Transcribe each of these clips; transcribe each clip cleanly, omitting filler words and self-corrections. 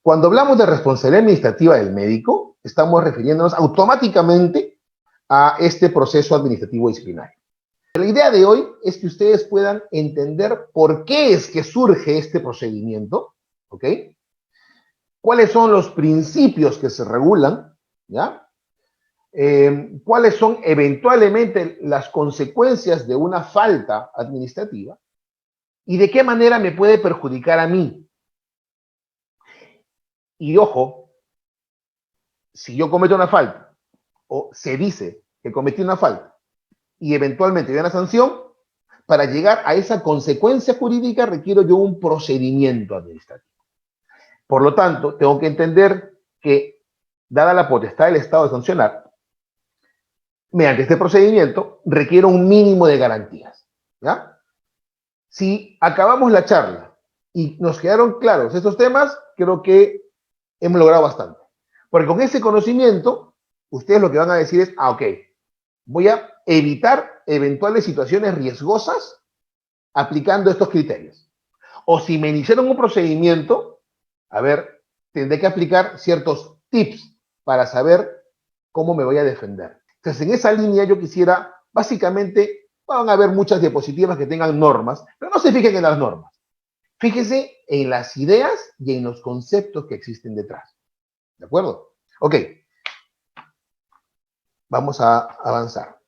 Cuando hablamos de responsabilidad administrativa del médico, estamos refiriéndonos automáticamente a este proceso administrativo disciplinario. La idea de hoy es que ustedes puedan entender por qué es que surge este procedimiento, ¿ok? ¿Cuáles son los principios que se regulan? ¿Ya? ¿Cuáles son eventualmente las consecuencias de una falta administrativa? ¿Y de qué manera me puede perjudicar a mí? Y ojo, si yo cometo una falta, o se dice que cometí una falta, y eventualmente hay una sanción, para llegar a esa consecuencia jurídica requiero yo un procedimiento administrativo. Por lo tanto, tengo que entender que, dada la potestad del Estado de sancionar, mediante este procedimiento requiero un mínimo de garantías. ¿Ya? Si acabamos la charla y nos quedaron claros estos temas, creo que hemos logrado bastante. Porque con ese conocimiento, ustedes lo que van a decir es, ok, voy a evitar eventuales situaciones riesgosas aplicando estos criterios. O si me iniciaron un procedimiento, a ver, tendré que aplicar ciertos tips para saber cómo me voy a defender. Entonces, en esa línea yo quisiera, básicamente, van a haber muchas diapositivas que tengan normas, pero no se fijen en las normas. Fíjense en las ideas y en los conceptos que existen detrás. ¿De acuerdo? Ok. Vamos a avanzar.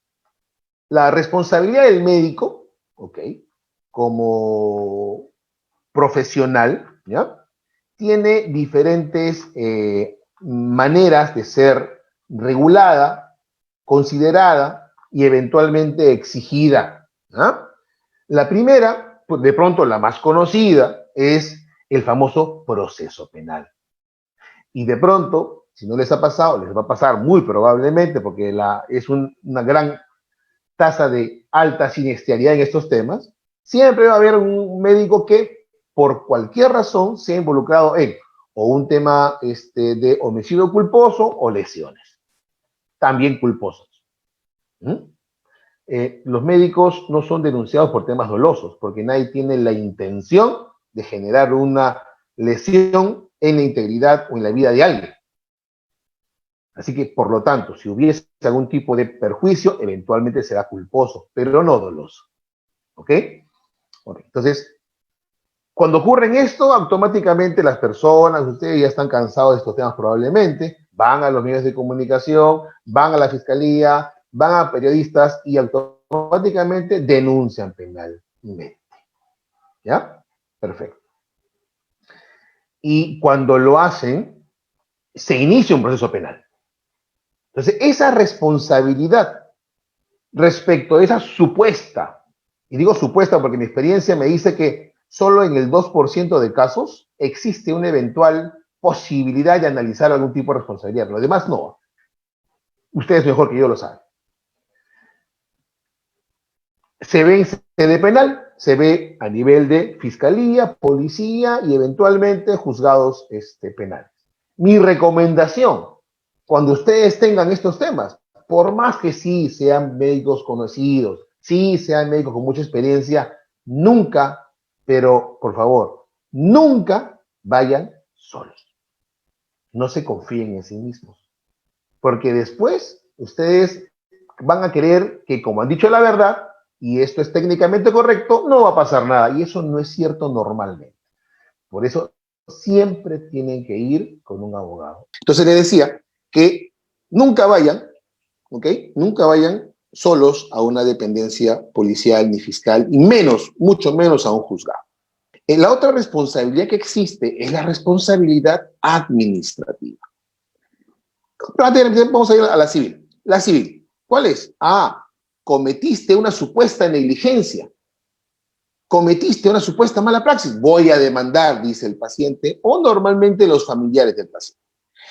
La responsabilidad del médico, ok, como profesional, ¿ya? Tiene diferentes maneras de ser regulada, considerada y eventualmente exigida. ¿Ah? La primera, pues de pronto la más conocida, es el famoso proceso penal. Y de pronto, si no les ha pasado, les va a pasar muy probablemente, porque es una gran tasa de alta siniestralidad en estos temas, siempre va a haber un médico que, por cualquier razón, se ha involucrado en o un tema de homicidio culposo o lesiones, también culposos. Los médicos no son denunciados por temas dolosos, porque nadie tiene la intención de generar una lesión en la integridad o en la vida de alguien. Así que, por lo tanto, si hubiese algún tipo de perjuicio, eventualmente será culposo, pero no doloso. ¿Ok? Entonces, cuando ocurre esto, automáticamente las personas, ustedes ya están cansados de estos temas probablemente, van a los medios de comunicación, van a la fiscalía, van a periodistas y automáticamente denuncian penalmente. ¿Ya? Perfecto. Y cuando lo hacen, se inicia un proceso penal. Entonces, esa responsabilidad respecto a esa supuesta, y digo supuesta porque mi experiencia me dice que solo en el 2% de casos existe una eventual posibilidad de analizar algún tipo de responsabilidad. Lo demás no. Ustedes mejor que yo lo saben. Se ve en sede penal, se ve a nivel de fiscalía, policía y eventualmente juzgados penales. Mi recomendación, cuando ustedes tengan estos temas, por más que sí sean médicos conocidos, sí sean médicos con mucha experiencia, nunca, pero por favor, nunca vayan solos. No se confíen en sí mismos, porque después ustedes van a creer que, como han dicho la verdad, y esto es técnicamente correcto, no va a pasar nada, y eso no es cierto normalmente. Por eso siempre tienen que ir con un abogado. Entonces le decía que nunca vayan, ¿ok? Nunca vayan solos a una dependencia policial ni fiscal, y menos, mucho menos a un juzgado. La otra responsabilidad que existe es la responsabilidad administrativa. Vamos a ir a la civil. La civil, ¿cuál es? Cometiste una supuesta negligencia. Cometiste una supuesta mala praxis. Voy a demandar, dice el paciente, o normalmente los familiares del paciente.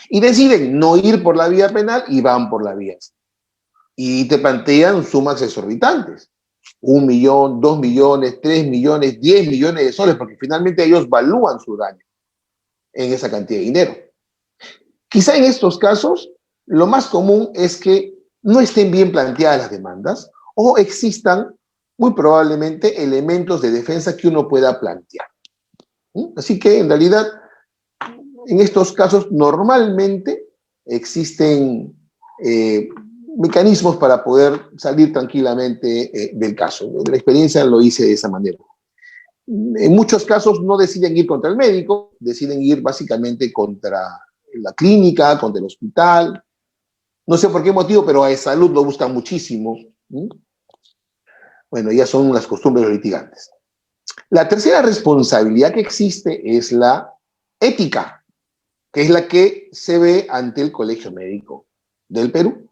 Y deciden no ir por la vía penal y van por la vía. Y te plantean sumas exorbitantes. 1 millón, 2 millones, 3 millones, 10 millones de soles, porque finalmente ellos valúan su daño en esa cantidad de dinero. Quizá en estos casos, lo más común es que no estén bien planteadas las demandas o existan muy probablemente elementos de defensa que uno pueda plantear. Así que, en realidad, En estos casos, normalmente existen mecanismos para poder salir tranquilamente del caso. De la experiencia lo hice de esa manera. En muchos casos no deciden ir contra el médico, deciden ir básicamente contra la clínica, contra el hospital. No sé por qué motivo, pero a salud lo buscan muchísimo. Bueno, ya son las costumbres de los litigantes. La tercera responsabilidad que existe es la ética, que es la que se ve ante el Colegio Médico del Perú,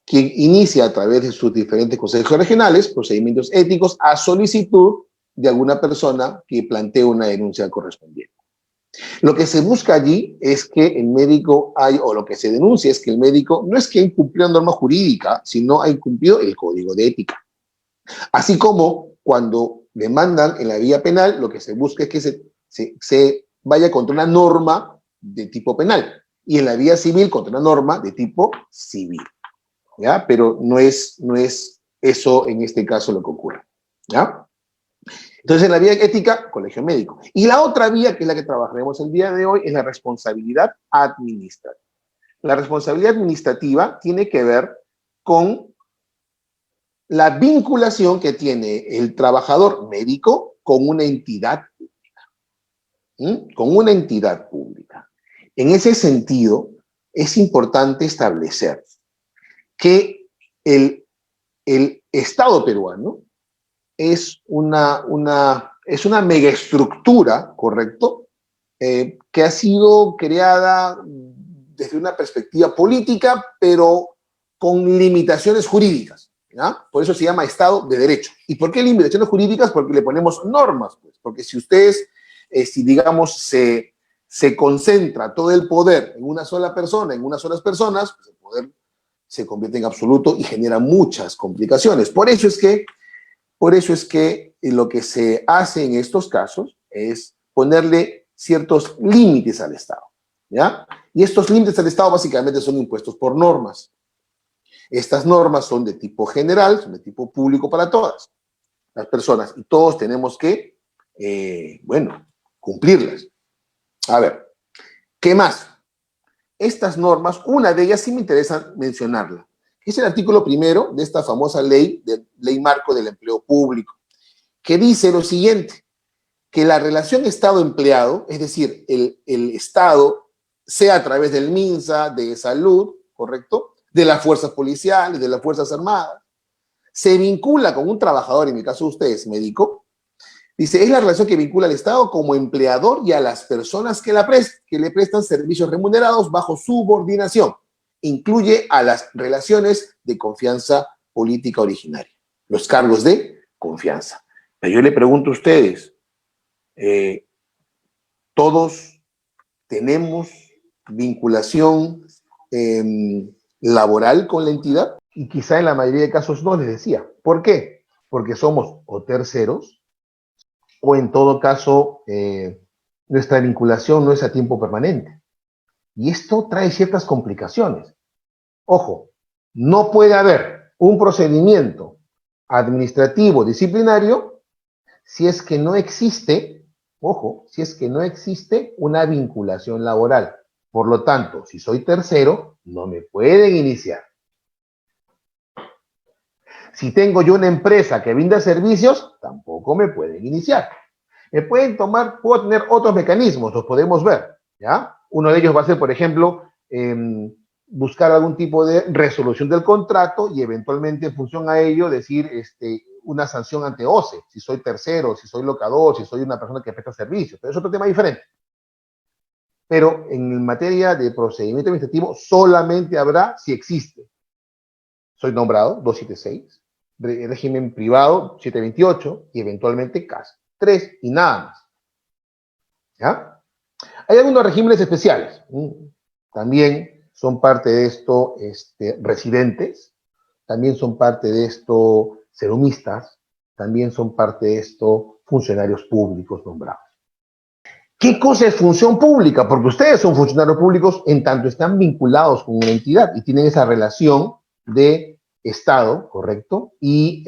quien inicia a través de sus diferentes consejos regionales procedimientos éticos a solicitud de alguna persona que plantee una denuncia correspondiente. Lo que se busca allí es que el médico o lo que se denuncia es que el médico no es que ha incumplido la norma jurídica, sino ha incumplido el código de ética. Así como cuando demandan en la vía penal, lo que se busca es que se vaya contra una norma de tipo penal y en la vía civil contra una norma de tipo civil. ¿Ya? Pero no es eso en este caso lo que ocurre. ¿Ya? Entonces, en la vía ética, colegio médico. Y la otra vía, que es la que trabajaremos el día de hoy, es la responsabilidad administrativa. La responsabilidad administrativa tiene que ver con la vinculación que tiene el trabajador médico con una entidad pública. Con una entidad pública. En ese sentido, es importante establecer que el Estado peruano es una megaestructura, ¿correcto? Que ha sido creada desde una perspectiva política, pero con limitaciones jurídicas. ¿Ya? Por eso se llama Estado de Derecho. ¿Y por qué limitaciones jurídicas? Porque le ponemos normas, pues. Porque si ustedes, si digamos, se concentra todo el poder en una sola persona, en unas solas personas, pues el poder se convierte en absoluto y genera muchas complicaciones. Por eso es que lo que se hace en estos casos es ponerle ciertos límites al Estado, ¿ya? Y estos límites al Estado básicamente son impuestos por normas. Estas normas son de tipo general, son de tipo público para todas las personas y todos tenemos que, cumplirlas. A ver, ¿qué más? Estas normas, una de ellas sí me interesa mencionarla, es el artículo 1 de esta famosa ley marco del empleo público, que dice lo siguiente, que la relación Estado-empleado, es decir, el Estado, sea a través del MINSA, de salud, ¿correcto?, de las fuerzas policiales, de las fuerzas armadas, se vincula con un trabajador, en mi caso ustedes, médico, dice, es la relación que vincula al Estado como empleador y a las personas que le prestan servicios remunerados bajo subordinación. Incluye a las relaciones de confianza política originaria, los cargos de confianza. Pero yo le pregunto a ustedes, ¿todos tenemos vinculación laboral con la entidad? Y quizá en la mayoría de casos no, les decía. ¿Por qué? Porque somos o terceros, o en todo caso, nuestra vinculación no es a tiempo permanente. Y esto trae ciertas complicaciones. Ojo, no puede haber un procedimiento administrativo disciplinario si es que no existe, ojo, si es que no existe una vinculación laboral. Por lo tanto, si soy tercero, no me pueden iniciar. Si tengo yo una empresa que brinda servicios, tampoco me pueden iniciar. Puedo tener otros mecanismos, los podemos ver, ¿ya? Uno de ellos va a ser, por ejemplo, buscar algún tipo de resolución del contrato y eventualmente en función a ello decir una sanción ante OCE, si soy tercero, si soy locador, si soy una persona que presta servicios, pero es otro tema diferente. Pero en materia de procedimiento administrativo solamente habrá si existe. Soy nombrado 276, régimen privado 728 y eventualmente CAS 3 y nada más. ¿Ya? Hay algunos regímenes especiales. También son parte de esto residentes, también son parte de esto serumistas, también son parte de esto funcionarios públicos nombrados. ¿Qué cosa es función pública? Porque ustedes son funcionarios públicos en tanto están vinculados con una entidad y tienen esa relación de Estado, ¿correcto? Y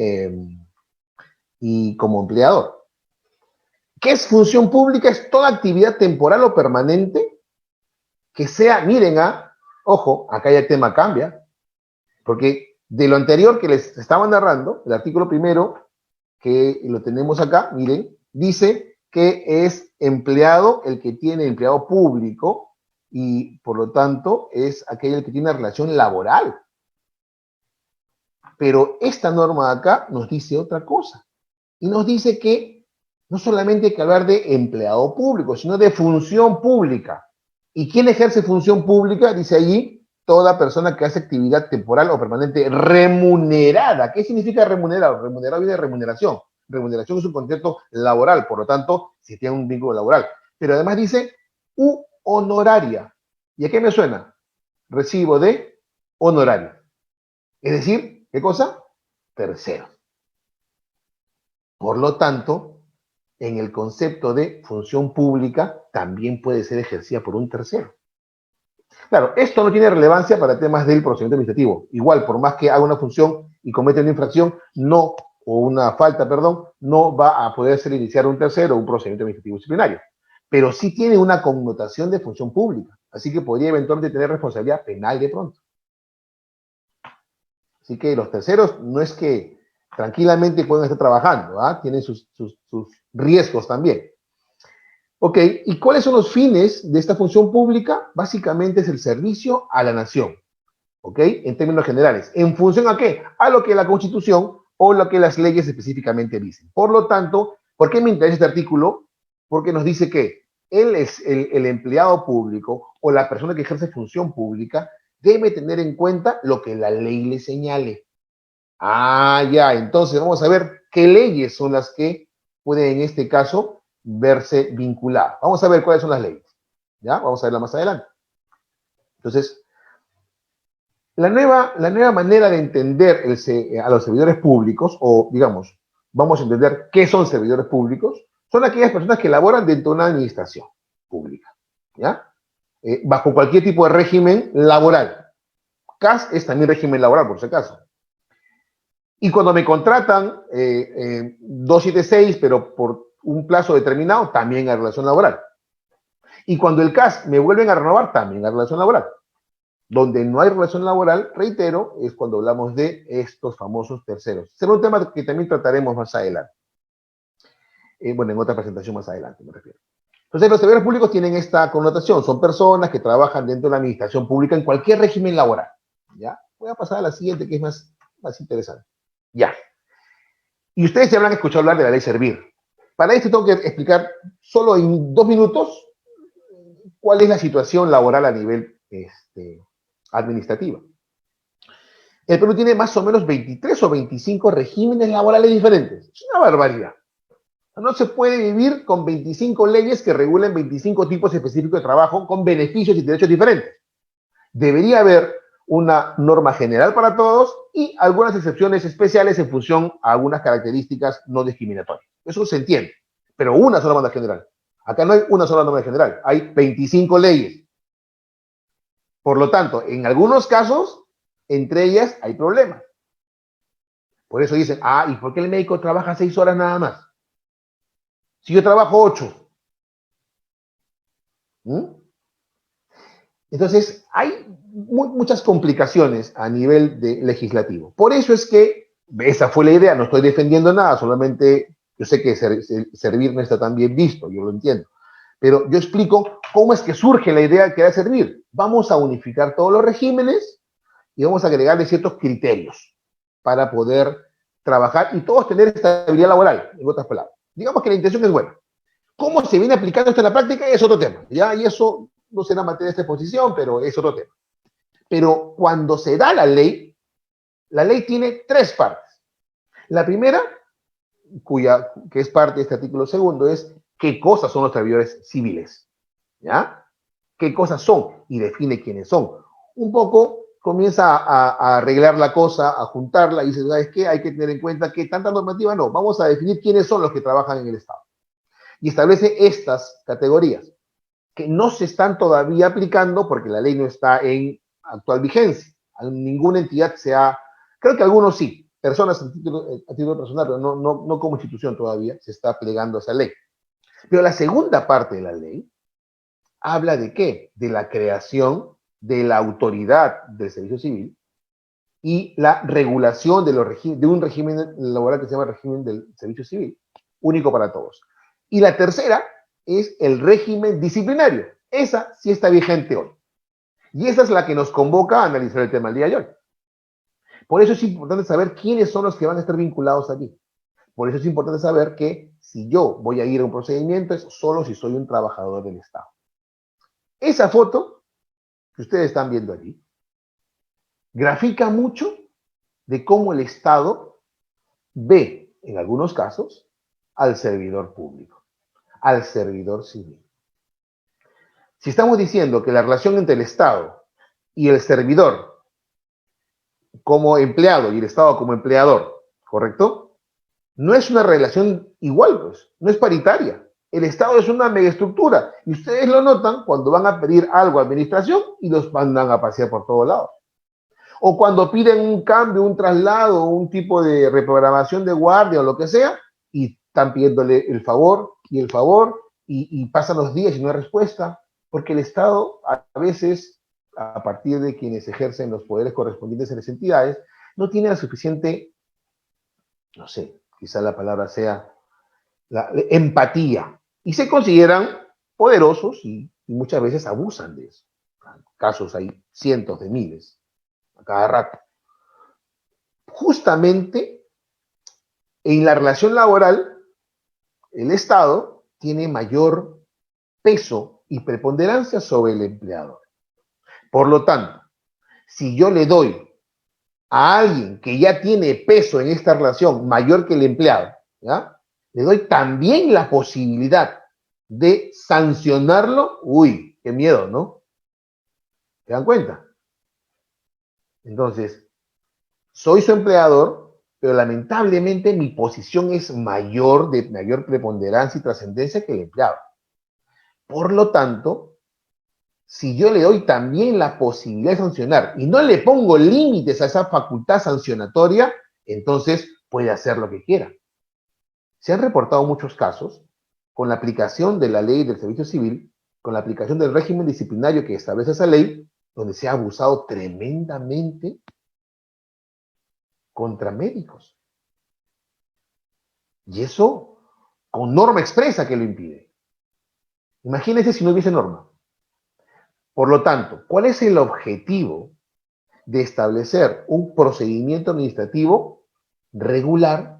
como empleador. ¿Qué es función pública? Es toda actividad temporal o permanente que sea, miren, ojo, acá ya el tema cambia, porque de lo anterior que les estaba narrando, el artículo primero, que lo tenemos acá, miren, dice que es empleado el que tiene empleado público y por lo tanto es aquel que tiene una relación laboral. Pero esta norma de acá nos dice otra cosa. Y nos dice que no solamente hay que hablar de empleado público, sino de función pública. ¿Y quién ejerce función pública? Dice allí, toda persona que hace actividad temporal o permanente remunerada. ¿Qué significa remunerado? Remunerado viene de remuneración. Remuneración es un concepto laboral, por lo tanto, si tiene un vínculo laboral. Pero además dice honoraria. ¿Y a qué me suena? Recibo de honorario. Es decir, ¿qué cosa? Tercero. Por lo tanto, en el concepto de función pública también puede ser ejercida por un tercero. Claro, esto no tiene relevancia para temas del procedimiento administrativo. Igual, por más que haga una función y cometa una infracción, no, o una falta, perdón, no va a poder ser iniciar un tercero o un procedimiento administrativo disciplinario. Pero sí tiene una connotación de función pública. Así que podría eventualmente tener responsabilidad penal de pronto. Así que los terceros no es que tranquilamente pueden estar trabajando, tienen sus riesgos también. Ok, ¿y cuáles son los fines de esta función pública? Básicamente es el servicio a la nación, ¿ok? En términos generales. ¿En función a qué? A lo que la Constitución o lo que las leyes específicamente dicen. Por lo tanto, ¿por qué me interesa este artículo? Porque nos dice que él es el empleado público o la persona que ejerce función pública debe tener en cuenta lo que la ley le señale. Ya, entonces vamos a ver qué leyes son las que pueden en este caso verse vinculadas. Vamos a ver cuáles son las leyes. ¿Ya? Vamos a verla más adelante. Entonces, la nueva manera de entender a los servidores públicos, o digamos, vamos a entender qué son servidores públicos, son aquellas personas que laboran dentro de una administración pública. ¿Ya? Bajo cualquier tipo de régimen laboral. CAS es también régimen laboral, por si acaso. Y cuando me contratan 276, pero por un plazo determinado, también hay relación laboral. Y cuando el CAS me vuelven a renovar, también hay relación laboral. Donde no hay relación laboral, reitero, es cuando hablamos de estos famosos terceros. Será un tema que también trataremos más adelante. Bueno, en otra presentación más adelante, me refiero. Entonces, los servidores públicos tienen esta connotación. Son personas que trabajan dentro de la administración pública en cualquier régimen laboral. ¿Ya? Voy a pasar a la siguiente, que es más interesante. Ya. Y ustedes ya habrán escuchado hablar de la ley Servir. Para esto tengo que explicar solo en 2 minutos cuál es la situación laboral a nivel administrativa. El Perú tiene más o menos 23 o 25 regímenes laborales diferentes. Es una barbaridad. No se puede vivir con 25 leyes que regulen 25 tipos específicos de trabajo con beneficios y derechos diferentes. Debería haber una norma general para todos y algunas excepciones especiales en función a algunas características no discriminatorias. Eso se entiende, pero una sola norma general. Acá no hay una sola norma general, hay 25 leyes. Por lo tanto, en algunos casos, entre ellas hay problemas. Por eso dicen, ¿y por qué el médico trabaja 6 horas nada más? Si yo trabajo 8. Entonces, hay muchas complicaciones a nivel legislativo. Por eso es que esa fue la idea, no estoy defendiendo nada, solamente yo sé que Servir no está tan bien visto, yo lo entiendo. Pero yo explico cómo es que surge la idea que da Servir. Vamos a unificar todos los regímenes y vamos a agregarle ciertos criterios para poder trabajar y todos tener estabilidad laboral, en otras palabras. Digamos que la intención es buena. ¿Cómo se viene aplicando esto en la práctica? Es otro tema, ¿ya? Y eso no será materia de esta exposición, pero es otro tema. Pero cuando se da la ley tiene 3 partes. La primera, que es parte de este artículo segundo, es qué cosas son los servidores civiles, ¿ya? ¿Qué cosas son? Y define quiénes son. Un poco comienza a arreglar la cosa, a juntarla y dice, ¿sabes qué? Hay que tener en cuenta que tanta normativa no. Vamos a definir quiénes son los que trabajan en el Estado. Y establece estas categorías que no se están todavía aplicando porque la ley no está en actual vigencia. Ninguna entidad creo que algunos sí, personas a título personal, pero no como institución todavía se está plegando a esa ley. Pero la segunda parte de la ley habla de qué? De la creación de la autoridad del servicio civil y la regulación de un régimen laboral que se llama régimen del servicio civil, único para todos. Y la tercera es el régimen disciplinario. Esa sí está vigente hoy. Y esa es la que nos convoca a analizar el tema del día de hoy. Por eso es importante saber quiénes son los que van a estar vinculados allí. Por eso es importante saber que si yo voy a ir a un procedimiento es solo si soy un trabajador del Estado. Esa foto que ustedes están viendo allí grafica mucho de cómo el Estado ve, en algunos casos, al servidor público, al servidor civil. Si estamos diciendo que la relación entre el Estado y el servidor como empleado y el Estado como empleador, ¿correcto? No es una relación igual, pues, no es paritaria. El Estado es una megaestructura y ustedes lo notan cuando van a pedir algo a administración y los mandan a pasear por todos lados. O cuando piden un cambio, un traslado, un tipo de reprogramación de guardia o lo que sea, y están pidiéndole el favor y pasan los días y no hay respuesta, porque el Estado a veces, a partir de quienes ejercen los poderes correspondientes en las entidades, no tiene la suficiente, no sé, quizá la palabra sea la empatía, y se consideran poderosos y muchas veces abusan de eso. Casos hay cientos de miles a cada rato. Justamente en la relación laboral, el Estado tiene mayor peso y preponderancia sobre el empleador. Por lo tanto, si yo le doy a alguien que ya tiene peso en esta relación mayor que el empleado, ¿ya? Le doy también la posibilidad de sancionarlo. Uy, qué miedo, ¿no? ¿Se dan cuenta? Entonces, soy su empleador, pero lamentablemente mi posición es mayor, de mayor preponderancia y trascendencia que el empleado. Por lo tanto, si yo le doy también la posibilidad de sancionar y no le pongo límites a esa facultad sancionatoria, entonces puede hacer lo que quiera. Se han reportado muchos casos con la aplicación de la ley del servicio civil, con la aplicación del régimen disciplinario que establece esa ley, donde se ha abusado tremendamente contra médicos. Y eso con norma expresa que lo impide. Imagínense si no hubiese norma. Por lo tanto, ¿cuál es el objetivo de establecer un procedimiento administrativo? Regular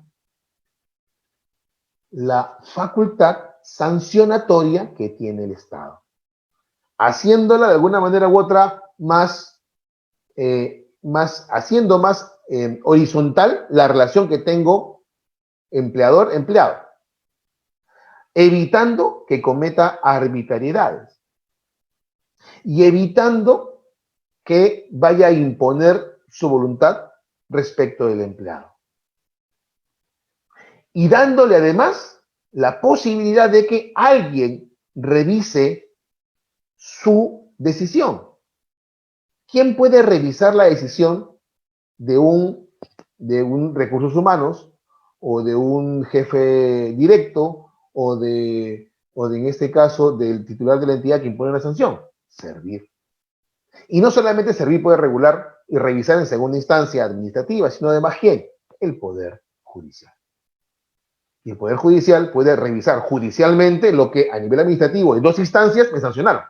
la facultad sancionatoria que tiene el Estado, haciéndola de alguna manera u otra haciendo más horizontal la relación que tengo empleador-empleado, evitando que cometa arbitrariedades y evitando que vaya a imponer su voluntad respecto del empleado. Y dándole además la posibilidad de que alguien revise su decisión. ¿Quién puede revisar la decisión de un recursos humanos o de un jefe directo o en este caso del titular de la entidad que impone la sanción? Servir. Y no solamente servir puede regular y revisar en segunda instancia administrativa, sino además ¿quién? El Poder Judicial. Y el Poder Judicial puede revisar judicialmente lo que a nivel administrativo en dos instancias me sancionaron.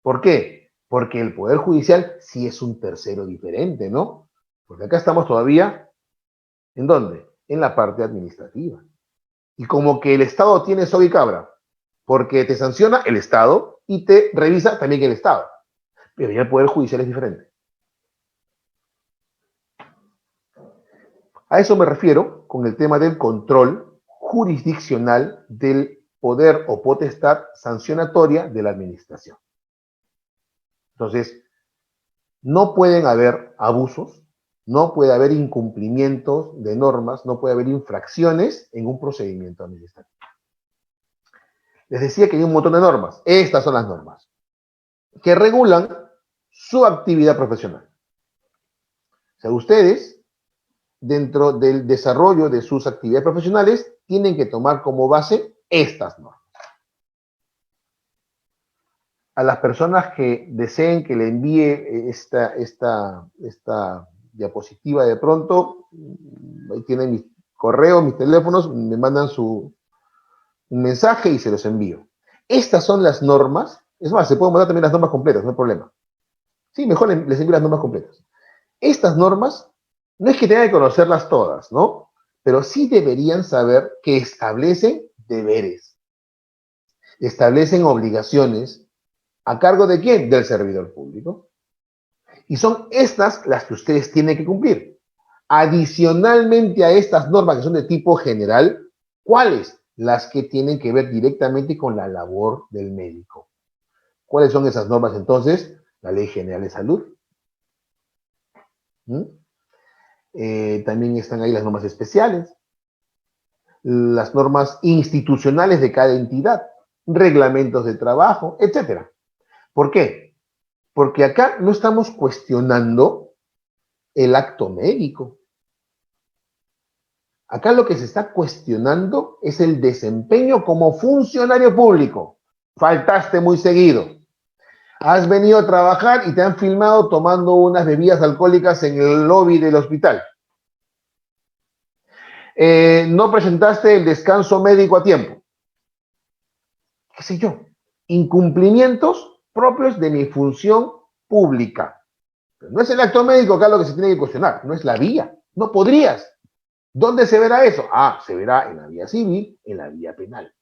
¿Por qué? Porque el Poder Judicial sí es un tercero diferente, ¿no? Porque acá estamos todavía, ¿en dónde? En la parte administrativa. Y como que el Estado tiene soga y cabra, porque te sanciona el Estado y te revisa también el Estado. Pero ya el Poder Judicial es diferente. A eso me refiero con el tema del control jurisdiccional del poder o potestad sancionatoria de la administración. Entonces, no pueden haber abusos, no puede haber incumplimientos de normas, no puede haber infracciones en un procedimiento administrativo. Les decía que hay un montón de normas. Estas son las normas que regulan su actividad profesional. O sea, ustedes, dentro del desarrollo de sus actividades profesionales, tienen que tomar como base estas normas. a las personas que deseen que le envíe esta diapositiva de pronto, ahí tienen mis correos, mis teléfonos, me mandan un mensaje y se los envío. Estas son las normas. Es más, se pueden mandar también las normas completas, no hay problema. Sí, mejor les envío las normas completas. Estas normas, no es que tengan que conocerlas todas, ¿no? Pero sí deberían saber que establecen deberes, establecen obligaciones. ¿A cargo de quién? Del servidor público. Y son estas las que ustedes tienen que cumplir. Adicionalmente a estas normas que son de tipo general, ¿cuáles? Las que tienen que ver directamente con la labor del médico. ¿Cuáles son esas normas entonces? La Ley General de Salud. También están ahí las normas especiales, las normas institucionales de cada entidad, reglamentos de trabajo, etc. ¿Por qué? Porque acá no estamos cuestionando el acto médico. Acá lo que se está cuestionando es el desempeño como funcionario público. Faltaste muy seguido. Has venido a trabajar y te han filmado tomando unas bebidas alcohólicas en el lobby del hospital. No presentaste el descanso médico a tiempo. ¿Qué sé yo? Incumplimientos propios de mi función pública. Pero no es el acto médico acá lo que se tiene que cuestionar, no es la vía. No podrías. ¿Dónde se verá eso? Se verá en la vía civil, en la vía penal.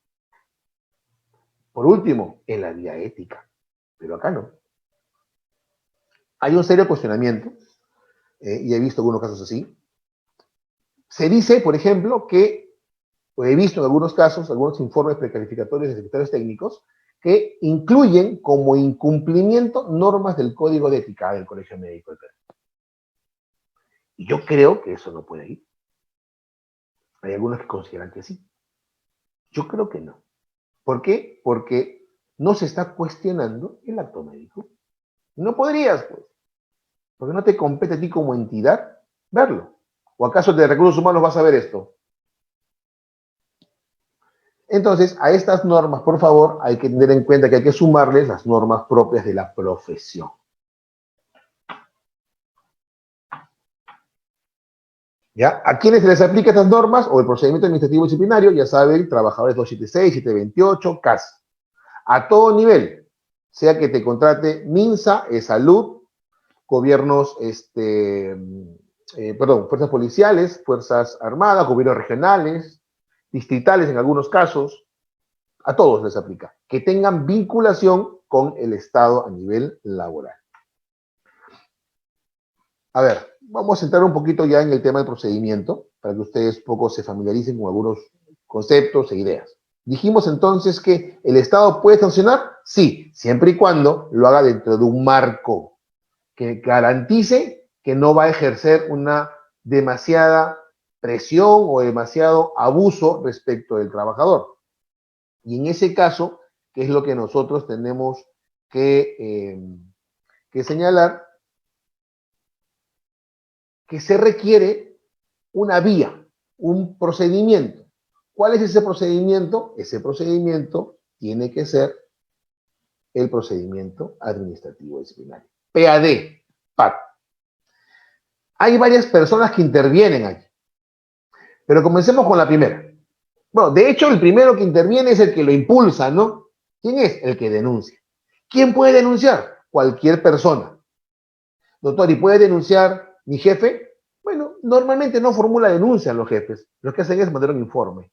Por último, en la vía ética. Pero acá no. Hay un serio cuestionamiento, y he visto algunos casos así. Se dice, por ejemplo, que, o he visto en algunos casos, algunos informes precalificatorios de secretarios técnicos, que incluyen como incumplimiento normas del Código de Ética del Colegio Médico del Perú. Y yo creo que eso no puede ir. Hay algunos que consideran que sí. Yo creo que no. ¿Por qué? Porque no se está cuestionando el acto médico. No podrías, pues. Porque no te compete a ti como entidad verlo. ¿O acaso de recursos humanos vas a ver esto? Entonces, a estas normas, por favor, hay que tener en cuenta que hay que sumarles las normas propias de la profesión. ¿Ya? ¿A quiénes se les aplica estas normas o el procedimiento administrativo disciplinario? Ya saben, trabajadores 276, 728, CAS. A todo nivel, sea que te contrate MINSA, Salud, gobiernos, fuerzas policiales, fuerzas armadas, gobiernos regionales, distritales en algunos casos, a todos les aplica. Que tengan vinculación con el Estado a nivel laboral. A ver, vamos a entrar un poquito ya en el tema del procedimiento, para que ustedes poco se familiaricen con algunos conceptos e ideas. Dijimos entonces que el Estado puede sancionar, sí, siempre y cuando lo haga dentro de un marco que garantice que no va a ejercer una demasiada presión o demasiado abuso respecto del trabajador. Y en ese caso, ¿qué es lo que nosotros tenemos que señalar? Que se requiere una vía, un procedimiento. ¿Cuál es ese procedimiento? Ese procedimiento tiene que ser el procedimiento administrativo disciplinario. PAD, PAD. Hay varias personas que intervienen allí. Pero comencemos con la primera. Bueno, de hecho, el primero que interviene es el que lo impulsa, ¿no? ¿Quién es? El que denuncia. ¿Quién puede denunciar? Cualquier persona. Doctor, ¿y puede denunciar mi jefe? Bueno, normalmente no formula denuncia los jefes. Lo que hacen es mandar un informe.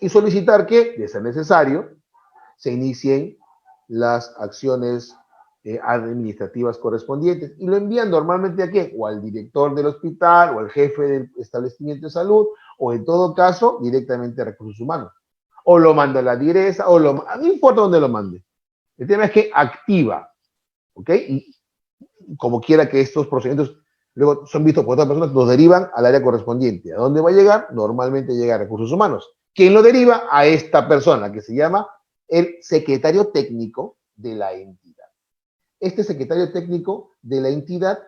Y solicitar que, de ser necesario, se inicien las acciones administrativas correspondientes. Y lo envían normalmente a quién? O al director del hospital, o al jefe del establecimiento de salud, o en todo caso, directamente a recursos humanos. O lo manda a la direza, no importa dónde lo mande. El tema es que activa, ¿ok? Y como quiera que estos procedimientos luego son vistos por otras personas, los derivan al área correspondiente. ¿A dónde va a llegar? Normalmente llega a recursos humanos. ¿Quién lo deriva? A esta persona que se llama el secretario técnico de la entidad. Este secretario técnico de la entidad,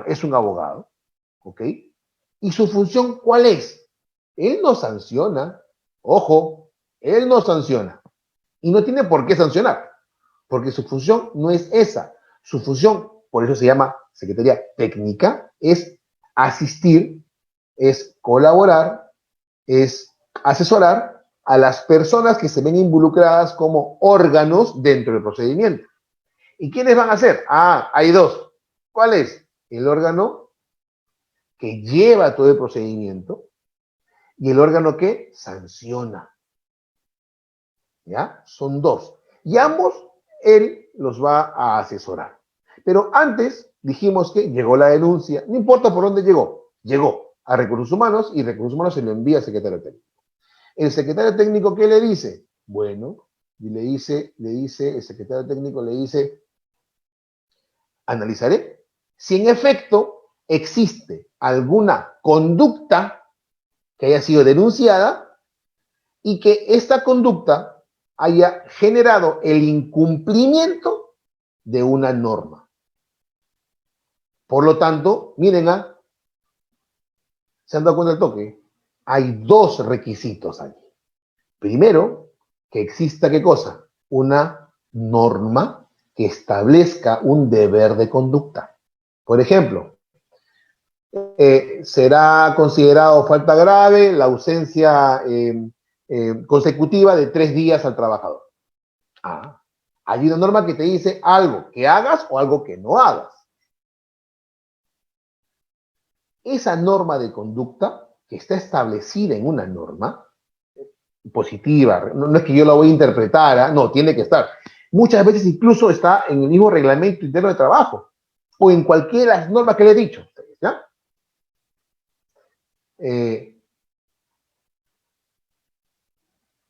es un abogado, ¿ok? ¿Y su función cuál es? Él no sanciona, ojo, él no sanciona. Y no tiene por qué sancionar. porque su función no es esa. Su función, por eso se llama Secretaría Técnica, es asistir, es colaborar, es asesorar a las personas que se ven involucradas como órganos dentro del procedimiento. ¿Y quiénes van a ser? Ah, hay dos. ¿Cuál es? El órgano que lleva todo el procedimiento y el órgano que sanciona. ¿Ya? Son dos. Y ambos, él los va a asesorar. Pero antes dijimos que llegó la denuncia, no importa por dónde llegó a Recursos Humanos y Recursos Humanos se lo envía al secretario técnico. El secretario técnico, ¿qué le dice? Bueno, y el secretario técnico le dice, analizaré si en efecto existe alguna conducta que haya sido denunciada y que esta conducta haya generado el incumplimiento de una norma. Por lo tanto, miren, ¿se han dado cuenta del toque? Hay dos requisitos allí. Primero, que exista, ¿qué cosa? Una norma que establezca un deber de conducta. Por ejemplo, será considerado falta grave la ausencia consecutiva de 3 días al trabajador. Hay una norma que te dice algo que hagas o algo que no hagas. Esa norma de conducta que está establecida en una norma positiva, no es que yo la voy a interpretar, no, tiene que estar. Muchas veces incluso está en el mismo reglamento interno de trabajo o en cualquiera de las normas que le he dicho. ¿Ya?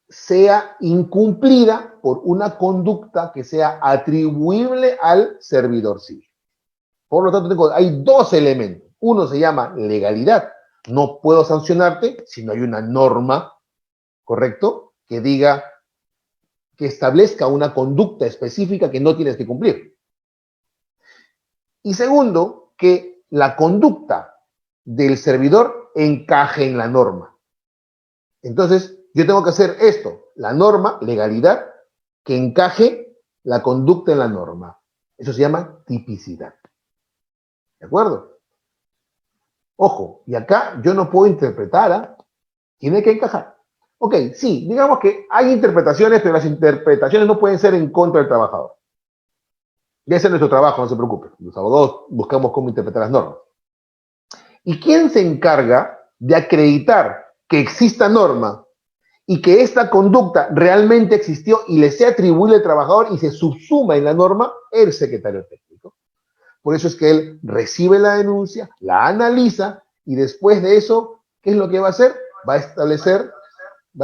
Sea incumplida por una conducta que sea atribuible al servidor civil. Por lo tanto, hay dos elementos. Uno se llama legalidad. No puedo sancionarte si no hay una norma, ¿correcto?, que diga, que establezca una conducta específica que no tienes que cumplir. Y segundo, que la conducta del servidor encaje en la norma. Entonces, yo tengo que hacer esto, la norma, legalidad, que encaje la conducta en la norma. Eso se llama tipicidad. ¿De acuerdo? Ojo, y acá yo no puedo interpretar, tiene que encajar. Ok, sí, digamos que hay interpretaciones, pero las interpretaciones no pueden ser en contra del trabajador. Y ese es nuestro trabajo, no se preocupe. Los abogados buscamos cómo interpretar las normas. ¿Y quién se encarga de acreditar que exista norma y que esta conducta realmente existió y le sea atribuible al trabajador y se subsuma en la norma? El secretario técnico. Por eso es que él recibe la denuncia, la analiza y después de eso, ¿qué es lo que va a hacer? Va a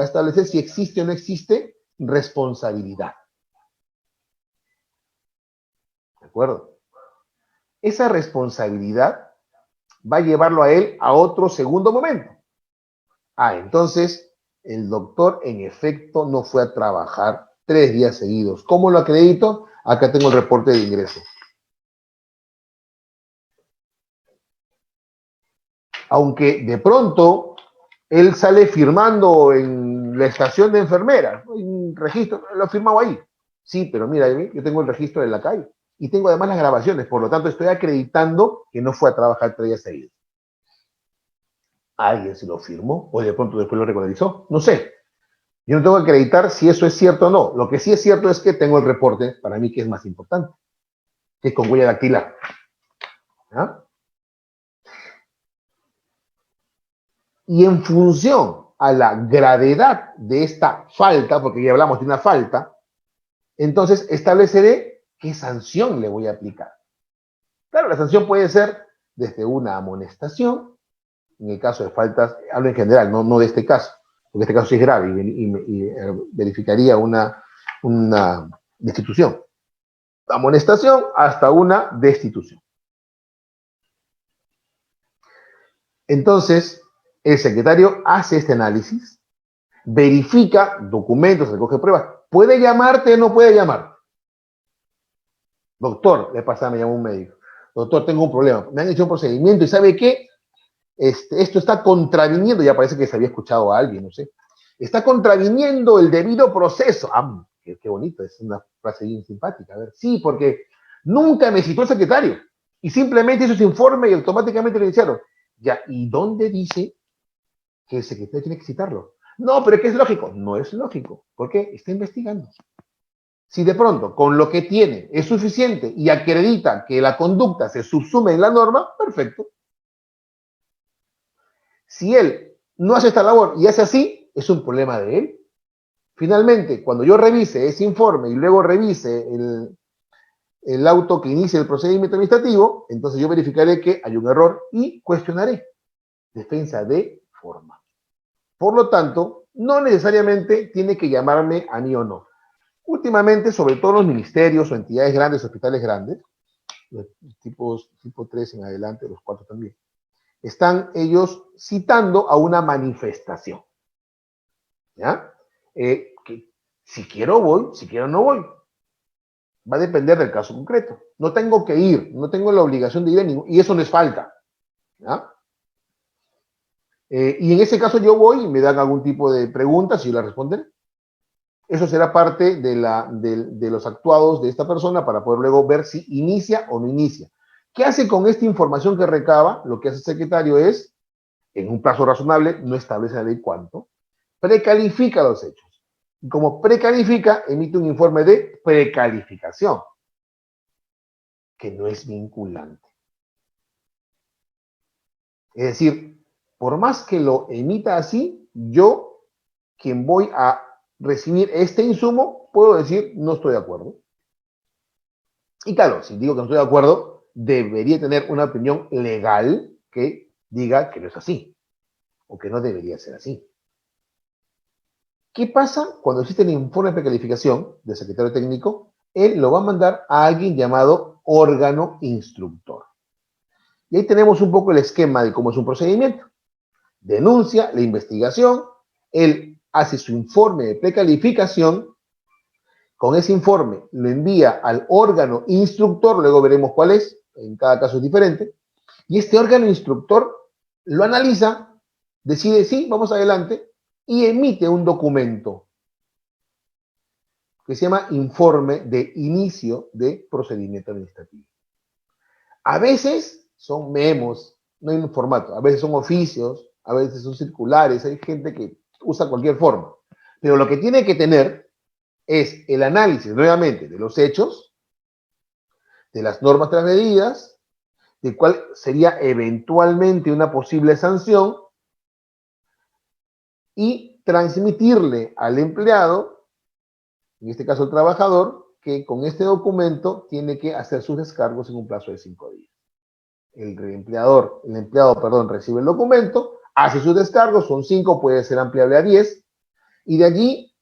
establecer si existe o no existe responsabilidad. ¿De acuerdo? Esa responsabilidad va a llevarlo a él a otro segundo momento. Entonces, el doctor en efecto no fue a trabajar 3 días seguidos. ¿Cómo lo acredito? Acá tengo el reporte de ingreso. Aunque de pronto él sale firmando en la estación de enfermeras, un registro, lo ha firmado ahí. Sí, pero mira, yo tengo el registro de la calle y tengo además las grabaciones, por lo tanto estoy acreditando que no fue a trabajar 3 días seguidos. ¿Alguien se lo firmó o de pronto después lo regularizó? No sé. Yo no tengo que acreditar si eso es cierto o no. Lo que sí es cierto es que tengo el reporte, para mí que es más importante, que es con huella dactilar. ¿Ah? Y en función a la gravedad de esta falta, porque ya hablamos de una falta, entonces estableceré qué sanción le voy a aplicar. Claro, la sanción puede ser desde una amonestación, en el caso de faltas, hablo en general, no de este caso, porque este caso sí es grave y verificaría una destitución. Amonestación hasta una destitución. Entonces, el secretario hace este análisis, verifica documentos, recoge pruebas. ¿Puede llamarte o no puede llamar? Doctor, de pasada me llamó un médico. Doctor, tengo un problema. Me han hecho un procedimiento y ¿sabe qué? Esto está contraviniendo, ya parece que se había escuchado a alguien, no sé. Está contraviniendo el debido proceso. qué bonito, es una frase bien simpática. A ver, sí, porque nunca me citó el secretario y simplemente hizo su informe y automáticamente lo iniciaron. Ya, ¿y dónde dice que el secretario tiene que citarlo? No, pero es que es lógico. No es lógico. ¿Por qué? Está investigando. Si de pronto con lo que tiene es suficiente y acredita que la conducta se subsume en la norma, perfecto. Si él no hace esta labor y hace así, es un problema de él. Finalmente, cuando yo revise ese informe y luego revise el auto que inicia el procedimiento administrativo, entonces yo verificaré que hay un error y cuestionaré. Defensa de forma. Por lo tanto, no necesariamente tiene que llamarme a mí o no. Últimamente, sobre todo los ministerios o entidades grandes, hospitales grandes, los tipo 3 en adelante, los 4 también, están ellos citando a una manifestación. ¿Ya? Que si quiero voy, si quiero no voy. Va a depender del caso concreto. No tengo que ir, no tengo la obligación de ir a ningún, y eso no es falta. ¿Ya? Y en ese caso yo voy y me dan algún tipo de preguntas y yo las responderé. Eso será parte de los actuados de esta persona para poder luego ver si inicia o no inicia. ¿Qué hace con esta información que recaba? Lo que hace el secretario es, en un plazo razonable, no establece la ley cuánto, precalifica los hechos. Y como precalifica, emite un informe de precalificación, que no es vinculante. Es decir, por más que lo emita así, yo, quien voy a recibir este insumo, puedo decir no estoy de acuerdo. Y claro, si digo que no estoy de acuerdo, debería tener una opinión legal que diga que no es así, o que no debería ser así. ¿Qué pasa cuando existe el informe de precalificación del secretario técnico? Él lo va a mandar a alguien llamado órgano instructor. Y ahí tenemos un poco el esquema de cómo es un procedimiento. Denuncia la investigación, él hace su informe de precalificación, con ese informe lo envía al órgano instructor, luego veremos cuál es, en cada caso es diferente, y este órgano instructor lo analiza, decide sí, vamos adelante, y emite un documento que se llama informe de inicio de procedimiento administrativo. A veces son memos, no hay un formato, a veces son oficios, a veces son circulares, hay gente que usa cualquier forma. Pero lo que tiene que tener es el análisis, nuevamente, de los hechos, de las normas transgredidas, de cuál sería eventualmente una posible sanción y transmitirle al empleado, en este caso el trabajador, que con este documento tiene que hacer sus descargos en un plazo de 5 días. El empleado, recibe el documento, hace sus descargos, son 5, puede ser ampliable a 10, y de allí,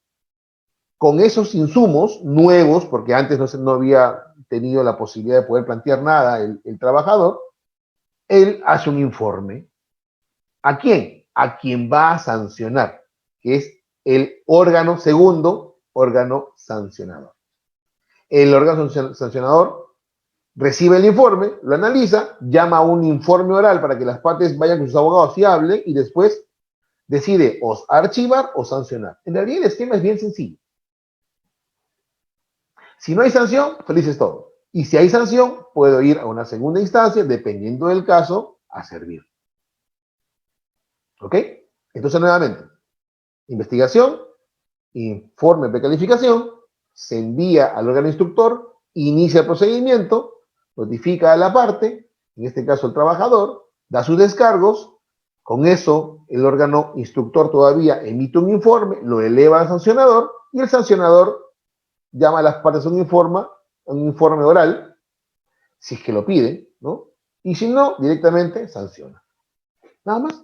con esos insumos nuevos, porque antes no había tenido la posibilidad de poder plantear nada el trabajador, él hace un informe. ¿A quién? A quien va a sancionar, que es el órgano segundo, órgano sancionador. El órgano sancionador recibe el informe, lo analiza, llama a un informe oral para que las partes vayan con sus abogados y hablen, y después decide o archivar o sancionar. En realidad el esquema es bien sencillo. Si no hay sanción, felices todos. Y si hay sanción, puedo ir a una segunda instancia, dependiendo del caso, a servir. ¿Ok? Entonces, nuevamente, investigación, informe de precalificación, se envía al órgano instructor, inicia el procedimiento, notifica a la parte, en este caso el trabajador, da sus descargos, con eso el órgano instructor todavía emite un informe, lo eleva al sancionador y el sancionador llama a las partes a un informe oral, si es que lo piden, ¿no? Y si no, directamente sanciona. Nada más.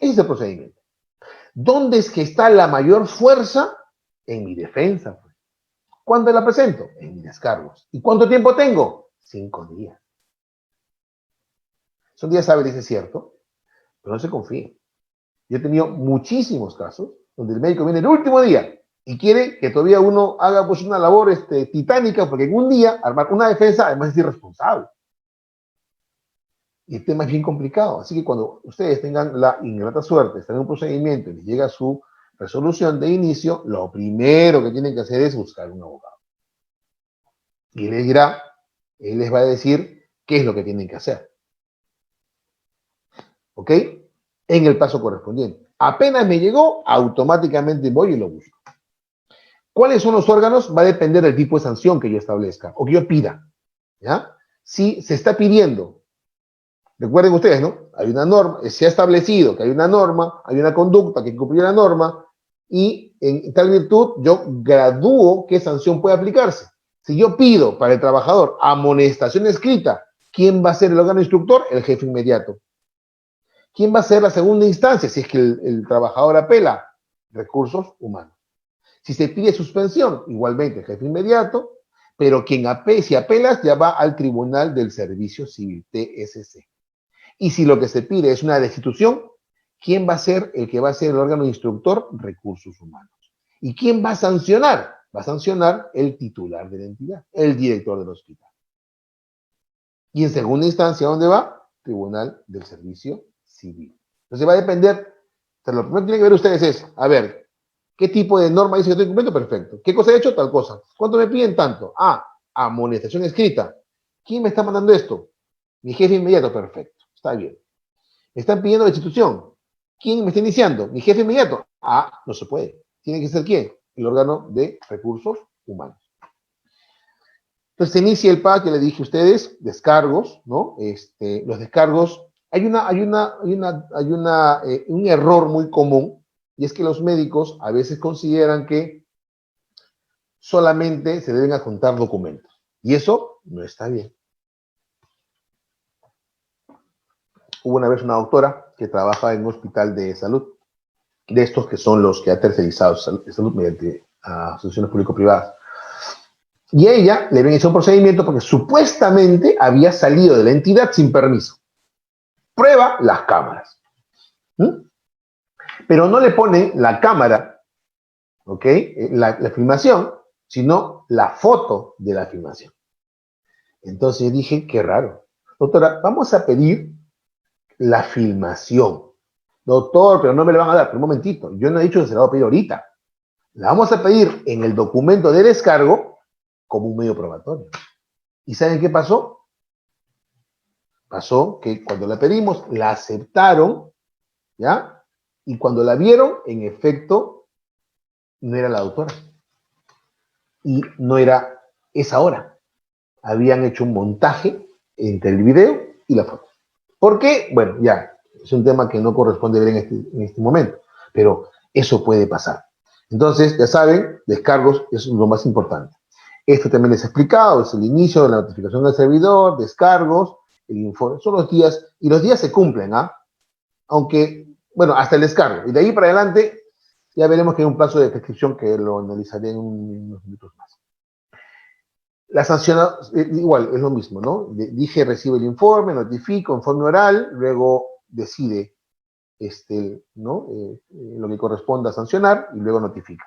Ese es el procedimiento. ¿Dónde es que está la mayor fuerza? En mi defensa. ¿Cuándo la presento? En mis descargos. ¿Y cuánto tiempo tengo? 5 días. Son días hábiles, es cierto, pero no se confíen. Yo he tenido muchísimos casos donde el médico viene el último día y quiere que todavía uno haga pues una labor titánica, porque en un día armar una defensa además es irresponsable. Y el tema es bien complicado. Así que cuando ustedes tengan la ingrata suerte de estar en un procedimiento y les llega su resolución de inicio, lo primero que tienen que hacer es buscar un abogado. Y les dirá, él les va a decir qué es lo que tienen que hacer. ¿Ok? En el paso correspondiente. Apenas me llegó, automáticamente voy y lo busco. ¿Cuáles son los órganos? Va a depender del tipo de sanción que yo establezca o que yo pida. ¿Ya? Si se está pidiendo, recuerden ustedes, ¿no? Hay una norma, se ha establecido que hay una norma, hay una conducta que hay que cumplir la norma y en tal virtud yo gradúo qué sanción puede aplicarse. Si yo pido para el trabajador amonestación escrita, ¿quién va a ser el órgano instructor? El jefe inmediato. ¿Quién va a ser la segunda instancia si es que el trabajador apela? Recursos humanos. Si se pide suspensión, igualmente el jefe inmediato, pero si apelas ya va al Tribunal del Servicio Civil, TSC. Y si lo que se pide es una destitución, ¿quién va a ser el que va a ser el órgano instructor? Recursos humanos. ¿Y quién va a sancionar? Va a sancionar el titular de la entidad, el director del hospital. Y en segunda instancia, ¿dónde va? Tribunal del Servicio Civil. Entonces va a depender, o sea, lo primero que tienen que ver ustedes es, a ver, ¿qué tipo de norma dice que estoy cumpliendo? Perfecto. ¿Qué cosa he hecho? Tal cosa. ¿Cuánto me piden? Tanto. Ah, amonestación escrita. ¿Quién me está mandando esto? Mi jefe inmediato. Perfecto. Está bien. Me están pidiendo la destitución. ¿Quién me está iniciando? Mi jefe inmediato. Ah, no se puede. ¿Tiene que ser quién? El órgano de recursos humanos. Entonces se inicia el PA que le dije a ustedes, descargos, ¿no? Los descargos, un error muy común, y es que los médicos a veces consideran que solamente se deben adjuntar documentos. Y eso no está bien. Hubo una vez una doctora que trabaja en un hospital de salud, de estos que son los que ha tercerizado salud mediante asociaciones público-privadas. Y a ella le habían hecho un procedimiento porque supuestamente había salido de la entidad sin permiso. Prueba las cámaras. ¿Mm? Pero no le ponen la cámara, ¿ok? La filmación, sino la foto de la filmación. Entonces dije, qué raro. Doctora, vamos a pedir la filmación. Doctor, pero no me la van a dar. Pero un momentito, yo no he dicho que se la voy a pedir ahorita. La vamos a pedir en el documento de descargo como un medio probatorio. ¿Y saben qué pasó? Pasó que cuando la pedimos, la aceptaron, ¿ya? Y cuando la vieron, en efecto, no era la doctora. Y no era esa hora. Habían hecho un montaje entre el video y la foto. ¿Por qué? Bueno, ya, es un tema que no corresponde ver en este momento, pero eso puede pasar. Entonces, ya saben, descargos es lo más importante. Esto también les he explicado, es el inicio de la notificación del servidor, descargos, el informe, son los días, y los días se cumplen, ¿ah? Aunque, bueno, hasta el descargo. Y de ahí para adelante, ya veremos que hay un plazo de prescripción que lo analizaré en unos minutos más. La sanción, igual, es lo mismo, ¿no? Dije, recibe el informe, notifico, informe oral, luego decide, ¿no? Lo que corresponda a sancionar y luego notifica.